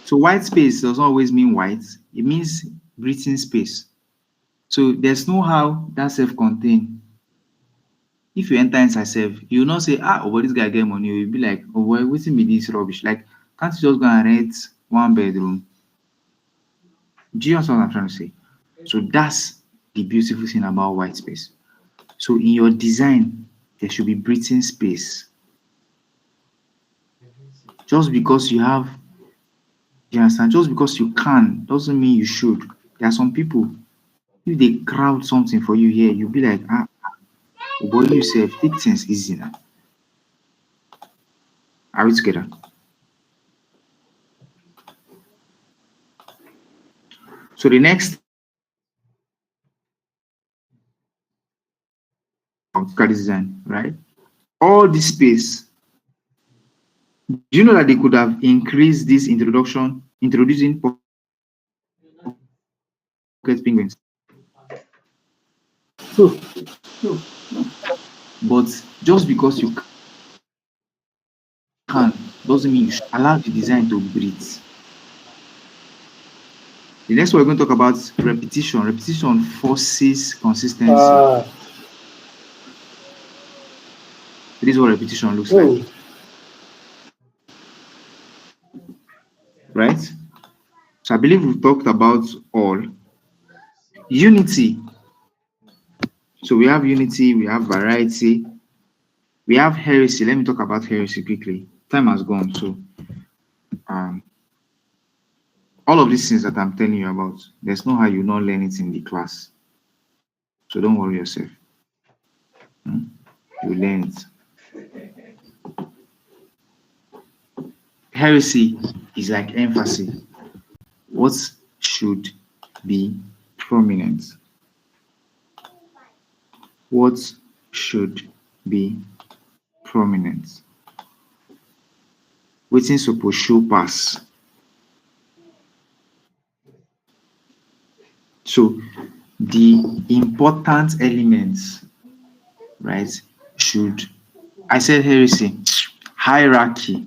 Speaker 3: So white space does not always mean white. It means breathing space. So there's no how that self-contained. If you enter inside self, you will not say, ah, oh, but this guy get money. You'll be like, oh, boy, waiting me this rubbish. Like, can't you just go and rent one bedroom? Do you understand what I'm trying to say? So that's the beautiful thing about white space. So in your design, there should be breathing space. Just because you have, you understand, just because you can doesn't mean you should. There are some people, if they crowd something for you here, you'll be like, ah, oh boy, you self, take things easy now. Are we together? So the next graphic design, right? All this space. Do you know that they could have increased this introduction, introducing pocket penguins?
Speaker 6: True.
Speaker 3: But just because you can doesn't mean you should allow the design to breathe. The next one we're going to talk about repetition. Repetition forces consistency.
Speaker 6: Uh,
Speaker 3: This is what repetition looks like,
Speaker 6: oh,
Speaker 3: right? So I believe we've talked about all. Unity. So we have unity, we have variety, we have heresy. Let me talk about heresy quickly. Time has gone, so um, all of these things that I'm telling you about, there's no how you not learn it in the class. So don't worry yourself. You learn it. Heresy is like emphasis. What should be prominent? What should be prominent? Wetin suppose show pass? So the important elements, right, should, I said heresy, hierarchy.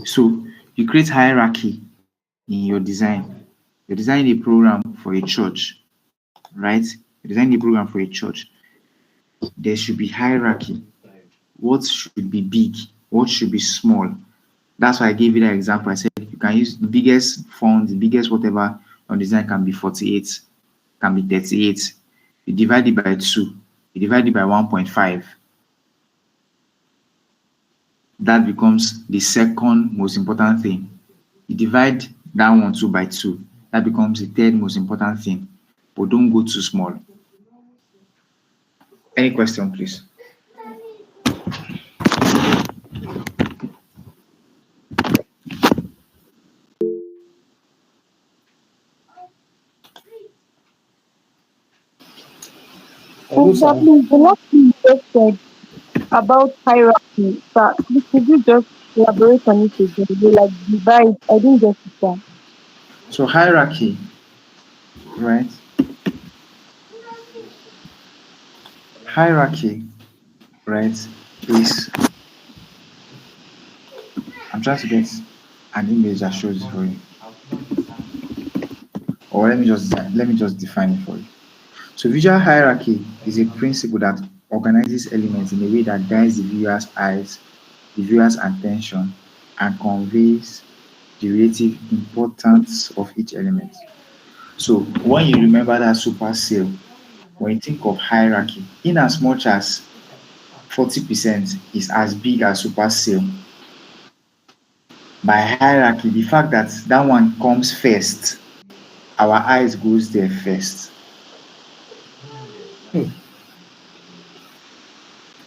Speaker 3: So you create hierarchy in your design. You're designing a program for a church, right? You're designing a program for a church. There should be hierarchy. What should be big? What should be small? That's why I gave you that example. I said you can use the biggest font, the biggest whatever on design can be 48, can be 38. You divide it by 2, you divide it by 1.5. That becomes the second most important thing. You divide that one 2 by 2. That becomes the third most important thing. But don't go too small. Any question, please?
Speaker 6: hello,
Speaker 7: And
Speaker 6: sir.
Speaker 7: please, the last thing you just said about hierarchy, sir, please could you just elaborate on it again? You like divide. I didn't get it, sir.
Speaker 3: So hierarchy, right? Hierarchy, right, is, I'm trying to get an image that shows it for you. Or let me just define it for you. So visual hierarchy is a principle that organizes elements in a way that guides the viewer's eyes, the viewer's attention, and conveys the relative importance of each element. So when you remember that super cell, when you think of hierarchy, in as much as 40% is as big as super cell, by hierarchy, the fact that that one comes first, our eyes goes there first.
Speaker 6: Hmm.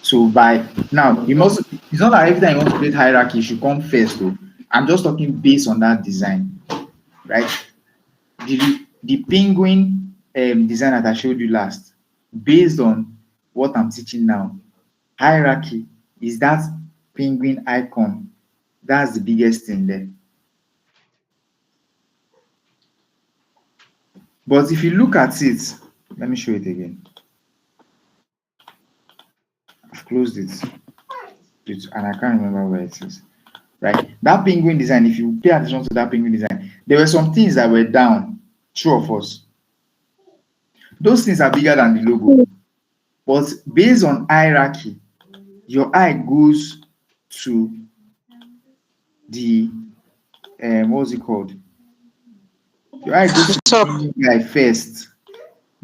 Speaker 3: So by now, you must, it's not that every time you want to create hierarchy, you should come first though. I'm just talking based on that design, right? The penguin design that I showed you last, based on what I'm teaching now, hierarchy is that penguin icon. That's the biggest thing there. But if you look at it, let me show it again. I've closed it, and I can't remember where it is. Right? That penguin design, if you pay attention to that penguin design, there were some things that were down, true of us. Those things are bigger than the logo. But based on hierarchy, your eye goes to the what's it called? Your eye goes to the
Speaker 7: So,
Speaker 3: penguin guy first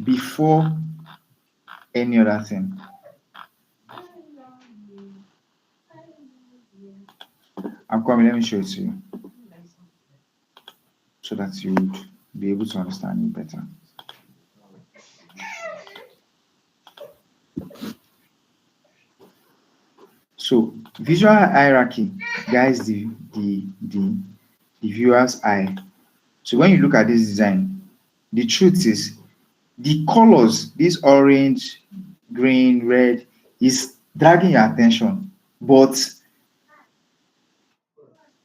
Speaker 3: before any other thing. I'm coming, let me show it to you so that you would be able to understand it better. So visual hierarchy guides the viewer's eye. So when you look at this design, the truth is the colors, this orange, green, red, is dragging your attention. But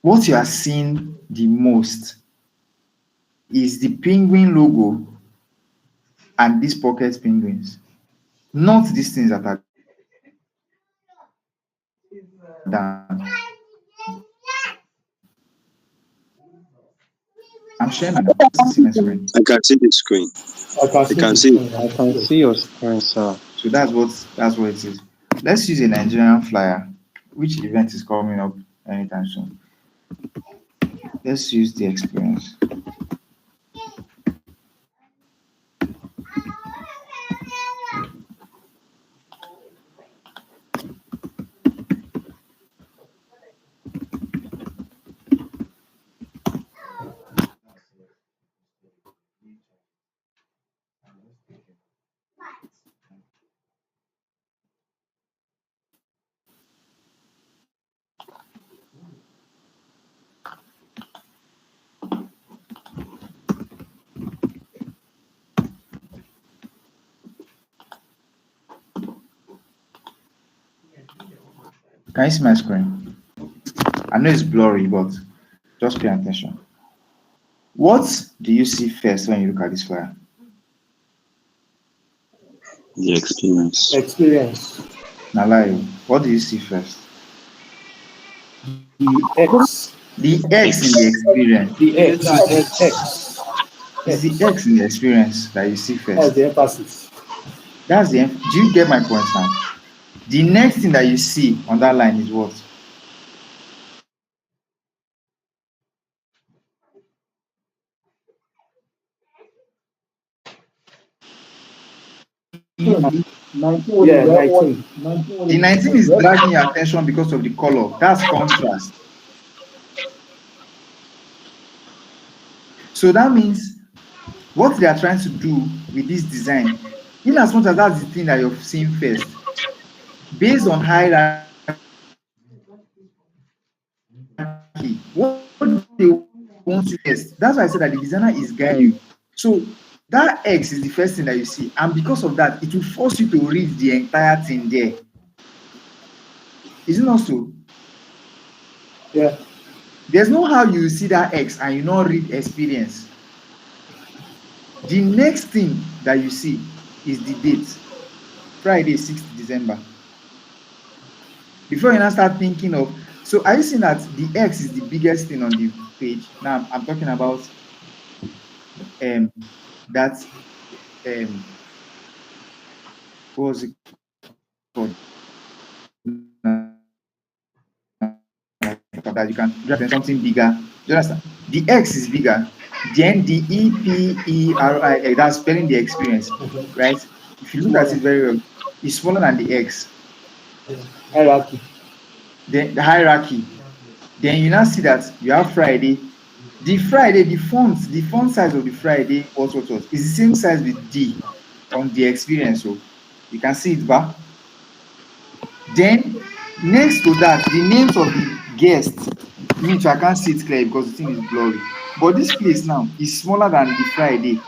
Speaker 3: what you are seeing the most is the penguin logo and these pocket penguins, not these things that are down. I'm sharing my see my screen.
Speaker 2: I can see the screen.
Speaker 6: I can
Speaker 2: I
Speaker 6: see
Speaker 2: can
Speaker 6: the
Speaker 2: see it.
Speaker 6: screen.
Speaker 5: I can see your screen, sir.
Speaker 3: So that's what it is. Let's use a Nigerian flyer, which event is coming up anytime soon. Let's use the experience. Can you see my screen? I know it's blurry, but just pay attention. What do you see first when you look at this flyer?
Speaker 2: The experience.
Speaker 6: Experience.
Speaker 3: Nalayo, what do you see first?
Speaker 6: The X.
Speaker 3: The X in the
Speaker 2: X.
Speaker 3: experience.
Speaker 5: The letter
Speaker 6: X.
Speaker 5: X.
Speaker 6: X.
Speaker 3: It's the
Speaker 6: X.
Speaker 3: X in the experience that you see
Speaker 6: That's
Speaker 3: first.
Speaker 6: the emphasis.
Speaker 3: Do you get my point now? The next thing that you see on that line is what?
Speaker 6: Hmm. 19. Yeah, 19. 19
Speaker 3: The 19 is dragging your attention because of the color. That's contrast. So that means what they are trying to do with this design, in as much as that's the thing that you're seeing first, based on hierarchy, what they want you first. That's why I said that the designer is guiding you. So that X is the first thing that you see, and because of that, it will force you to read the entire thing there. Is it not so?
Speaker 6: Yeah.
Speaker 3: There's no how you see that X and you not read experience. The next thing that you see is the date, Friday, 6th December. Before you now start thinking of, so are you seeing that the X is the biggest thing on the page? Now I'm talking about um that um what was it called? That you can drag in something bigger. Do you understand? The X is bigger. Then the EPERI, that's spelling the experience, right? If you look at it
Speaker 6: Smaller.
Speaker 3: very well, it's smaller than the X.
Speaker 6: Hierarchy.
Speaker 3: Then the hierarchy. Then you now see that you have Friday. The Friday, the font size of the Friday, what, is the same size with D on the experience. So you can see it back. Then next to that, the names of the guests, which I can't see it clear because the thing is blurry. But this place now is smaller than the Friday.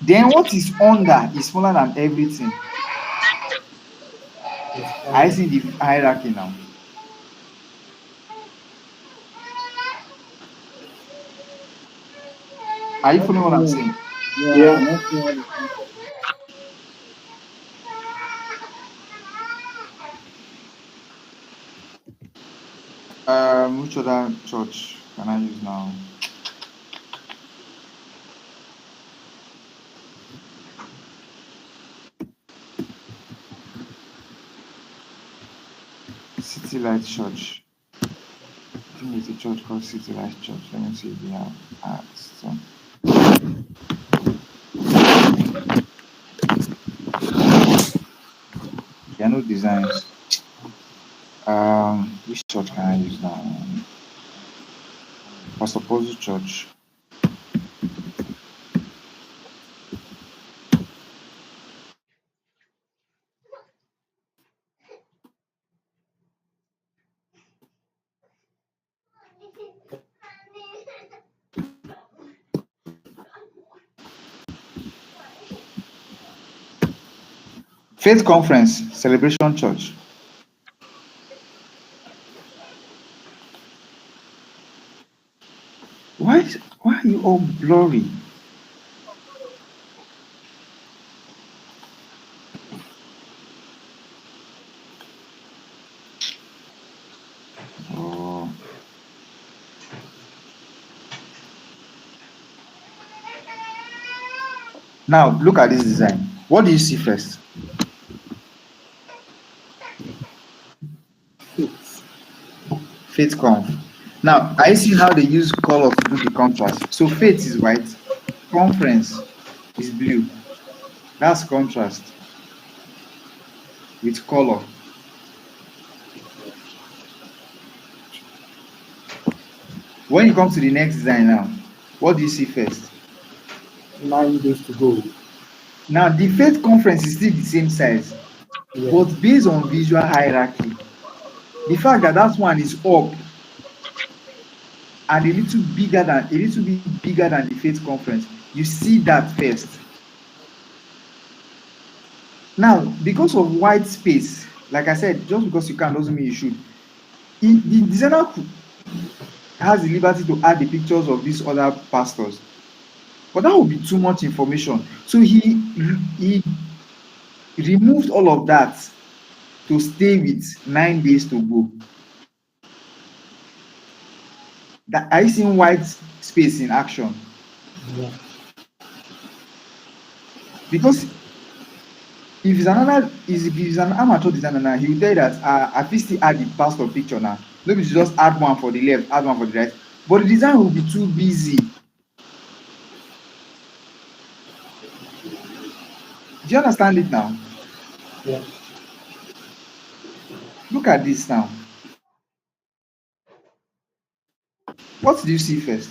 Speaker 3: Then what is under is smaller than everything.
Speaker 6: Yes.
Speaker 3: I see the hierarchy now. Are you
Speaker 5: Not
Speaker 3: following what I'm
Speaker 5: seeing.
Speaker 3: saying?
Speaker 5: Yeah,
Speaker 6: Yeah.
Speaker 5: I'm not seeing all the concept.
Speaker 3: Which other church can I use now? City Light Church. I think it's a church called City Light Church. Let me see if they have ads. So, there are no designs. Which church can I use now? Pastor Paul's Church. Faith Conference Celebration Church. Why are you all blurry? Now look at this design. What do you see first? Faith conf. Now, I see how they use color to do the contrast. So faith is white, conference is blue. That's contrast with color. When you come to the next design now, what do you see first?
Speaker 6: 9 days to go.
Speaker 3: Now, the faith conference is still the same size,
Speaker 6: Yeah.
Speaker 3: but based on visual hierarchy, the fact that that one is up and a little bit bigger than the faith conference, you see that first. Now, because of white space, like I said, just because you can doesn't mean you should. The designer has the liberty to add the pictures of these other pastors, but that would be too much information. So he removed all of that to stay with 9 days to go. That I seen white space in action
Speaker 6: Yeah.
Speaker 3: because if it's an amateur designer now, he will tell you that I fit still add the pastor picture now. Maybe to just add one for the left, add one for the right, but the design will be too busy. Do you understand it now?
Speaker 6: Yeah.
Speaker 3: Look at this now. What do you see first?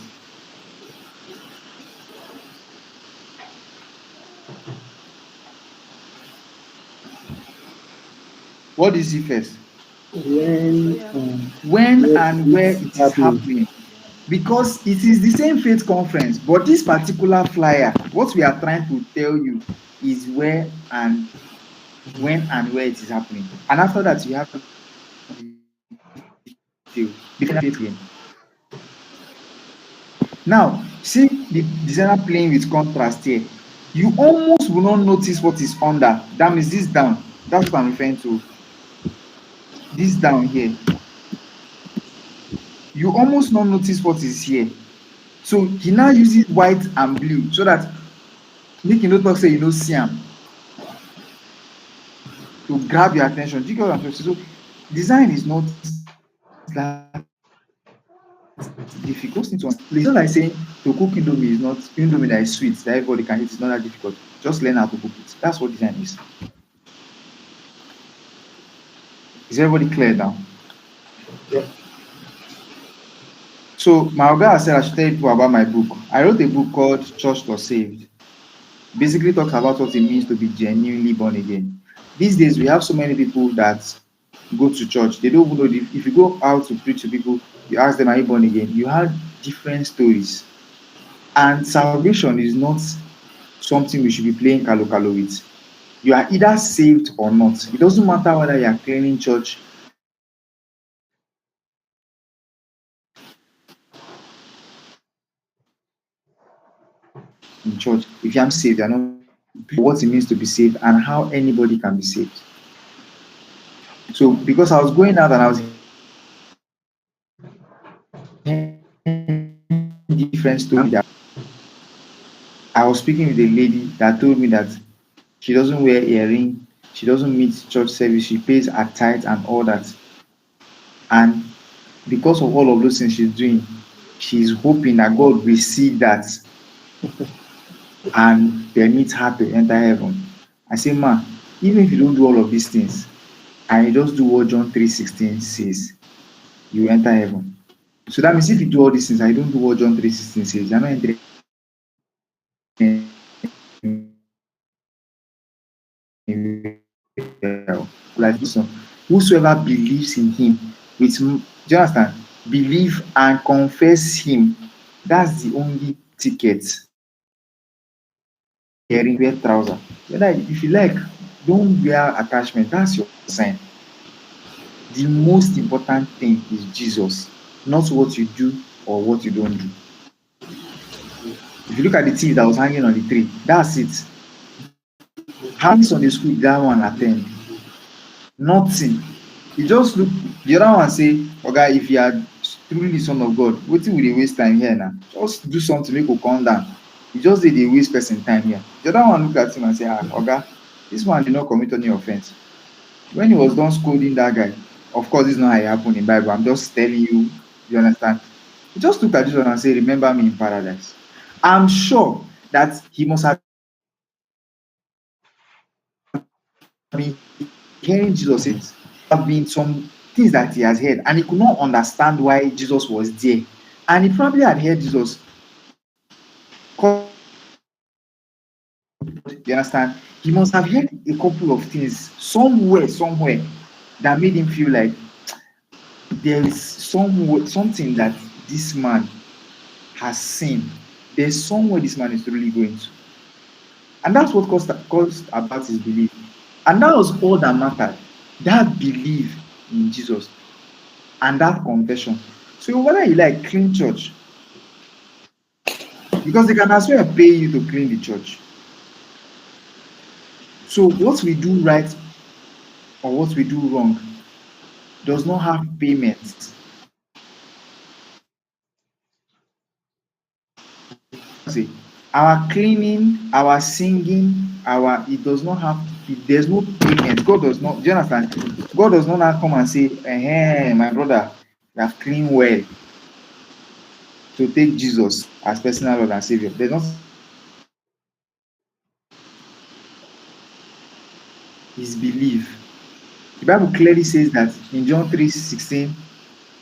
Speaker 3: What do you see first?
Speaker 6: When
Speaker 3: When
Speaker 6: where
Speaker 3: and where
Speaker 6: it's
Speaker 3: it is
Speaker 6: happening.
Speaker 3: happening. Because it is the same faith conference, but this particular flyer, what we are trying to tell you is where and when and where it is happening. And after that, you have the detail, the final faith claim. Now, see the designer playing with contrast here. You almost will not notice what is under. That means this down. That's what I'm referring to. This down here. You almost not notice what is here. So he now uses white and blue so that make you no talk say you no see am to grab your attention. Do you get what I'm trying to say? So design is not that difficult. It's not like saying to cook indomie that is sweet that everybody can eat. It's not that difficult. Just learn how to cook it. That's what design is. Is everybody clear now?
Speaker 6: Yeah.
Speaker 3: So my oga said I should tell people about my book. I wrote a book called Church or Saved. Basically talks about what it means to be genuinely born again. These days we have so many people that go to church. They don't even know if you go out to preach to people, you ask them, are you born again? You have different stories. And salvation is not something we should be playing kalo with. You are either saved or not. It doesn't matter whether you are cleaning church in church. If you are saved, you are not what it means to be saved and how anybody can be saved. So because I was going out and I was hearing different stories that I was speaking with a lady that told me that she doesn't wear earring, she doesn't meet church service, she pays her tithe and all that. And because of all of those things she's doing, she's hoping that God will see that and permit her to enter heaven. I say, ma, even if you don't do all of these things and you just do what John 3:16 says, you enter heaven. So that means if you do all these things and you don't do what John 3:16 says, you're not entering anywhere. Like this one, whosoever believes in him with do you understand? Believe and confess him. That's the only ticket. Hearing wear trouser. Whether if you like, don't wear attachment. That's your sign. The most important thing is Jesus, not what you do or what you don't do. If you look at the thief that was hanging on the tree, that's it. How many Sunday school did that one attend? Nothing. He just look the other one say, Oga, if you are truly the son of God, wetin we dey waste time here now? Just do something make we come down. He just did a waste person time here. The other one look at him and say, ah, Oga, this one did not commit any offense. When he was done scolding that guy, of course, this is not how it happened in Bible. I'm just telling you, you understand? He just looked at this one and said, remember me in paradise. I'm sure that he must have been hearing Jesus say things. There must have been some things that he has heard, and he could not understand why Jesus was there. And he probably had heard Jesus calling him God. You understand? He must have heard a couple of things somewhere that made him feel like there is something that this man has seen. There's somewhere this man is really going to. And that's what caused about his belief. And that was all that mattered. That belief in Jesus and that confession. So whether you like clean church, because they can as well pay you to clean the church. So what we do right or what we do wrong does not have payment. Say our cleaning, our singing, our it does not have there's no payment. God does not, do you understand? God does not now come and say, hey, my brother, you have cleaned well. To take Jesus as personal Lord and Savior. There's nothing like that. His belief. The Bible clearly says that in John 3:16,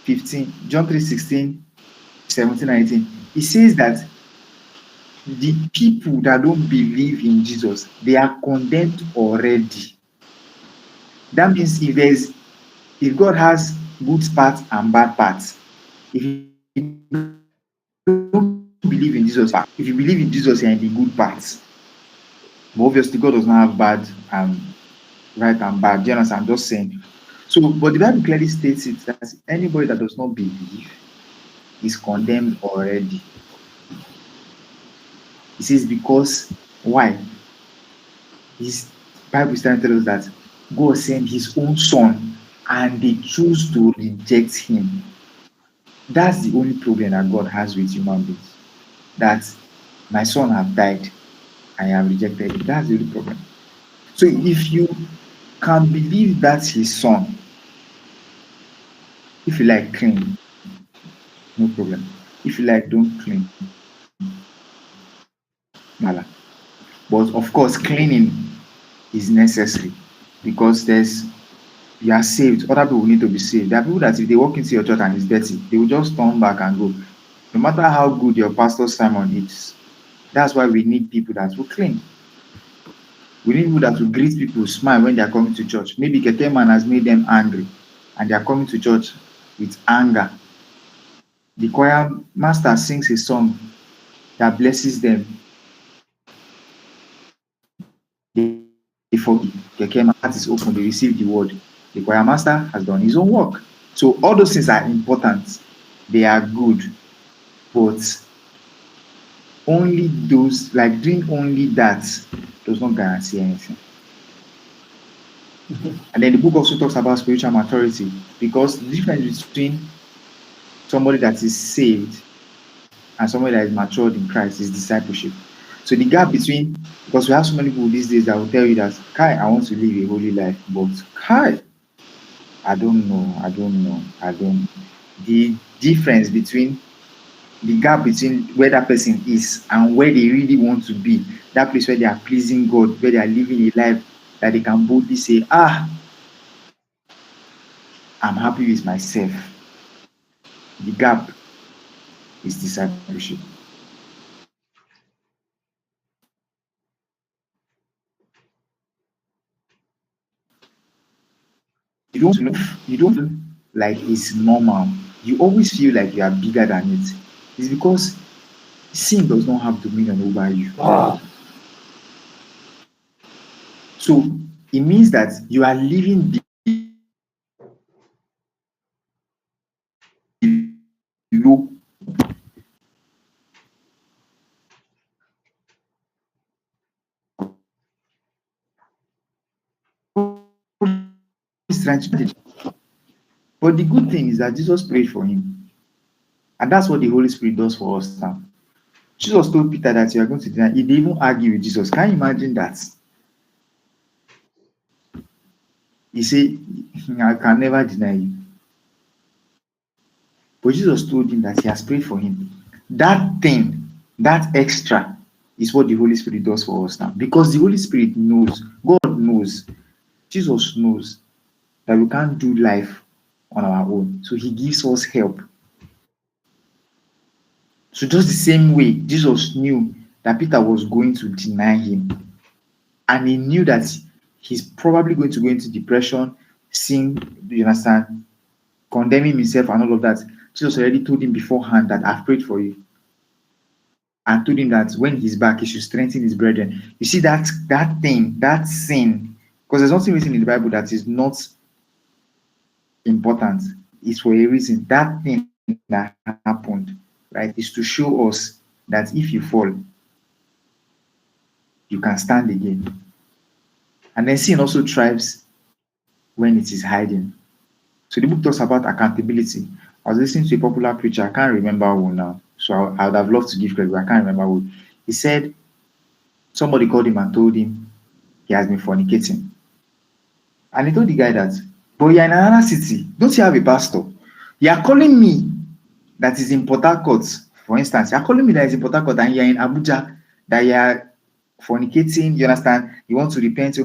Speaker 3: 15, John 3:16, 17, 19, it says that the people that don't believe in Jesus, they are condemned already. That means if God has good parts and bad parts, if you don't believe in Jesus, you are in the bad part. If you believe in Jesus, you are in the good parts. But obviously, God does not have bad and right and bad. Do you understand? I'm just saying. So, but the Bible clearly states it that anybody that does not believe is condemned already. It says because why? His Bible is trying to tell us that God sent his own son and they choose to reject him. That's the only problem that God has with human beings. That my son have died, I have rejected him. That's the only problem. So if you can believe that's his son, if you like clean, no problem. If you like don't clean, no. But of course, cleaning is necessary because you are saved. Other people need to be saved. There are people that if they walk into your church and it's dirty, they will just turn back and go. No matter how good your pastor's sermon is. That's why we need people that will clean. We need people that will greet people, smile when they are coming to church. Maybe Keke man has made them angry and they are coming to church with anger. The choir master sings a song that blesses them. They forgive. Keke man heart is open, they receive the word. The choir master has done his own work. So all those things are important. They are good. But only those, like doing only that, does not guarantee anything. And then the book also talks about spiritual maturity because the difference between somebody that is saved and somebody that is matured in Christ is discipleship. So the gap between, because we have so many people these days that will tell you that, Kai, I want to live a holy life, but Kai, I don't. The difference between the gap between where that person is and where they really want to be, that place where they are pleasing God, where they are living a life that they can boldly say, I'm happy with myself. The gap is discipleship. You don't feel like it's normal. You always feel like you are bigger than it. It's because sin does not have dominion over you. So it means that you are living below. But the good thing is that Jesus prayed for him. And that's what the Holy Spirit does for us now. Jesus told Peter that you are going to deny. He didn't even argue with Jesus. Can you imagine that? He said, I can never deny you. But Jesus told him that he has prayed for him. That thing, that extra, is what the Holy Spirit does for us now. Because the Holy Spirit knows, God knows, Jesus knows that we can't do life on our own. So he gives us help. So just the same way Jesus knew that Peter was going to deny him, and he knew that he's probably going to go into depression, sin, do you understand, condemning himself and all of that. Jesus already told him beforehand that I've prayed for you, and told him that when he's back, he should strengthen his brethren. You see that thing, that sin, because there's nothing written in the Bible that is not important. It's for a reason. That thing that happened, right, is to show us that if you fall, you can stand again. And then sin also thrives when it is hiding. So the book talks about accountability. I was listening to a popular preacher, I can't remember who now. So I would have loved to give credit, but I can't remember who. He said somebody called him and told him he has been fornicating. And he told the guy that, but you're in another city. Don't you have a pastor? You are calling me that is in Port Harcourt, for instance. You are calling me that is in Port Harcourt and you're in Abuja, that you are fornicating. You understand? You want to repent.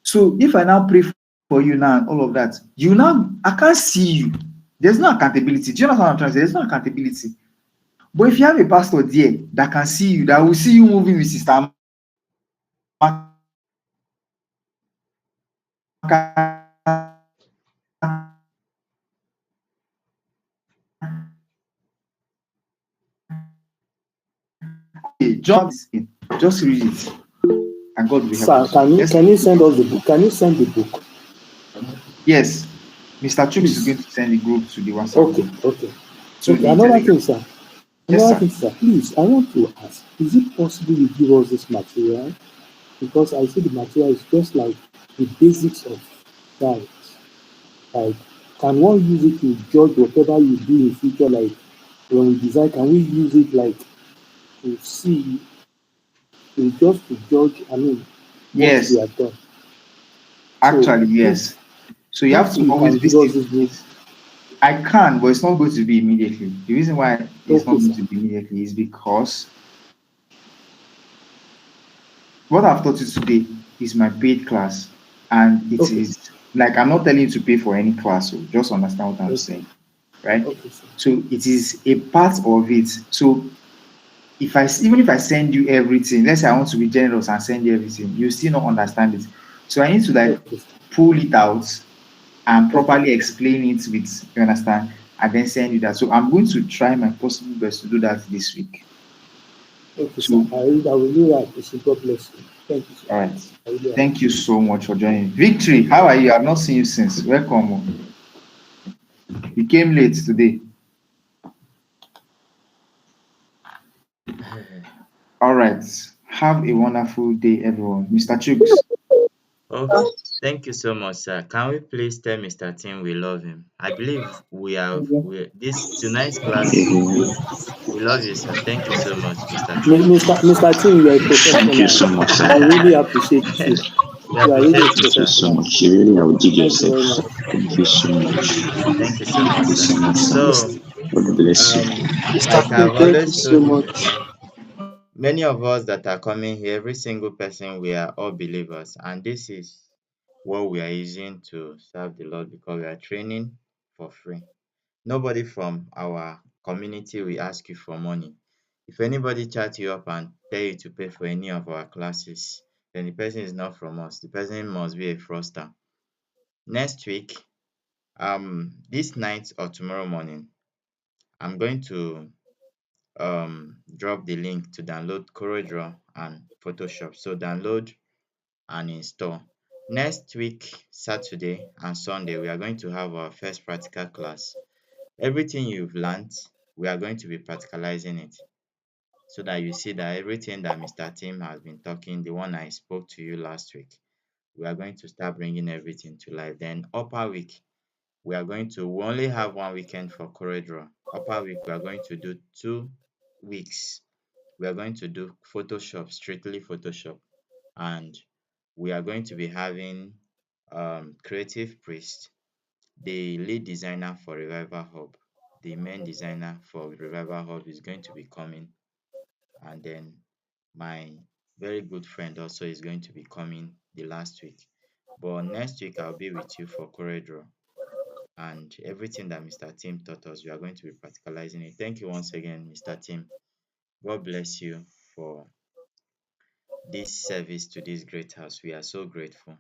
Speaker 3: So if I now pray for you now and all of that, you now, I can't see you. There's no accountability. Do you understand what I'm trying to say? There's no accountability. But if you have a pastor there that can see you, that will see you moving with Sister Amaka, just read it and God will help
Speaker 8: Sir,
Speaker 3: us.
Speaker 8: can you
Speaker 3: Yes,
Speaker 8: can you send us the book? Can you send the book,
Speaker 3: yes. Mr. Chooks is
Speaker 8: please?
Speaker 3: going to send the group to the WhatsApp
Speaker 8: Okay,
Speaker 3: group,
Speaker 8: okay,
Speaker 3: to
Speaker 8: okay.
Speaker 3: the
Speaker 8: Another thing,
Speaker 3: Telegram.
Speaker 8: sir.
Speaker 3: Yes,
Speaker 8: Another
Speaker 3: sir.
Speaker 8: thing, sir. Please, I want to ask: is it possible you give us this material? Because I see the material is just like the basics of that. Like, can one use it to judge whatever you do in future? Like, when we design, can we use it like to see, to just to judge? I mean, what we
Speaker 3: Yes,
Speaker 8: have done. So,
Speaker 3: actually, yes.
Speaker 8: please,
Speaker 3: So you have
Speaker 8: if
Speaker 3: to
Speaker 8: you
Speaker 3: always
Speaker 8: can give us
Speaker 3: visit
Speaker 8: this book,
Speaker 3: it. I can, but it's not going to be immediately. The reason why it's not
Speaker 8: okay,
Speaker 3: going
Speaker 8: sir.
Speaker 3: to be immediately is because what I've taught you today is my paid class, and it
Speaker 8: Okay,
Speaker 3: is like I'm not telling you to pay for any class, so just understand what I'm
Speaker 8: okay,
Speaker 3: saying, right?
Speaker 8: okay, sir.
Speaker 3: So it is a part of it. So if I even if I send you everything, let's say I want to be generous and send you everything, you still not understand it. So I need to like
Speaker 8: Okay, sir.
Speaker 3: pull it out and
Speaker 8: Okay,
Speaker 3: properly explain it with, you understand, and then send you that. So I'm going to try my possible best to do that this week.
Speaker 8: okay, sir.
Speaker 3: So
Speaker 8: I will really appreciate. God bless you. Thank you so
Speaker 3: all
Speaker 8: much.
Speaker 3: right.
Speaker 8: I really
Speaker 3: Thank you
Speaker 8: appreciate.
Speaker 3: so much for joining. Victory, how are you? I've not seen you since. Welcome. Oh. You came late today. All right. Have a wonderful day, everyone. Mr. Chooks.
Speaker 1: Oh, thank you so much, sir. Can we please tell Mr. Tim we love him? I believe we this tonight's class. We love you, sir. Thank you so much, Mr. Tim.
Speaker 8: Mr. Tim, you are a
Speaker 2: Thank you
Speaker 8: professional.
Speaker 2: so much, sir.
Speaker 8: I really appreciate you.
Speaker 1: We
Speaker 8: You are really a
Speaker 1: appreciate you,
Speaker 2: Thank you
Speaker 1: sir.
Speaker 2: so
Speaker 8: professional.
Speaker 2: much. You really outdid
Speaker 8: Thank you
Speaker 2: yourself.
Speaker 8: very much.
Speaker 2: Thank you so much.
Speaker 1: Thank you so much,
Speaker 2: Thank you
Speaker 1: sir.
Speaker 2: so much, sir.
Speaker 1: So,
Speaker 2: God bless you.
Speaker 5: Mr.
Speaker 1: like
Speaker 5: King,
Speaker 1: I've
Speaker 5: thank you
Speaker 1: always
Speaker 5: so
Speaker 1: told you
Speaker 5: much.
Speaker 1: before, many of us that are coming here, every single person, we are all believers, and this is what we are using to serve the Lord because we are training for free. Nobody from our community will ask you for money. If anybody chat you up and tell you to pay for any of our classes, then the person is not from us. The person must be a fraudster. Next week, this night or tomorrow morning, I'm going to drop the link to download CorelDRAW and Photoshop. So download and install. Next week, Saturday and Sunday, we are going to have our first practical class. Everything you've learned, we are going to be practicalizing it so that you see that everything that Mr. Tim has been talking, the one I spoke to you last week, we are going to start bringing everything to life. Then upper week, we only have one weekend for CorelDRAW. Upper week, we are going to do 2 weeks We are going to do Photoshop, strictly Photoshop, and we are going to be having Creative Priest, the lead designer for Revival Hub. The main designer for Revival Hub is going to be coming, and then my very good friend also is going to be coming the last week. But next week I'll be with you for CorelDRAW, and everything that Mr. Tim taught us, we are going to be practicalizing it. Thank you once again, Mr. Tim. God bless you for this service to this great house. We are so grateful,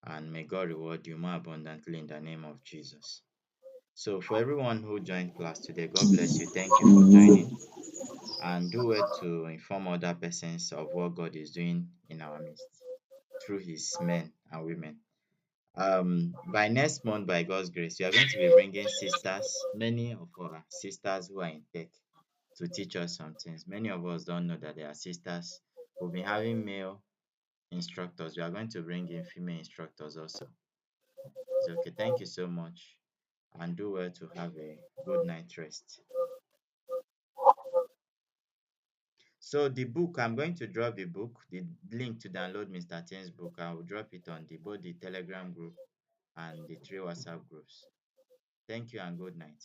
Speaker 1: and may God reward you more abundantly in the name of Jesus. So, for everyone who joined class today, God bless you. Thank you for joining, and do well to inform other persons of what God is doing in our midst through His men and women. By next month, by God's grace, we are going to be bringing sisters, many of our sisters who are in tech, to teach us some things. Many of us don't know that they are sisters. We've been having male instructors. We are going to bring in female instructors also. It's okay. Thank you so much, and do well to have a good night rest. So the book, I'm going to drop the book, the link to download Mr. Tim's book. I will drop it on both the Telegram group and the three WhatsApp groups. Thank you and good night.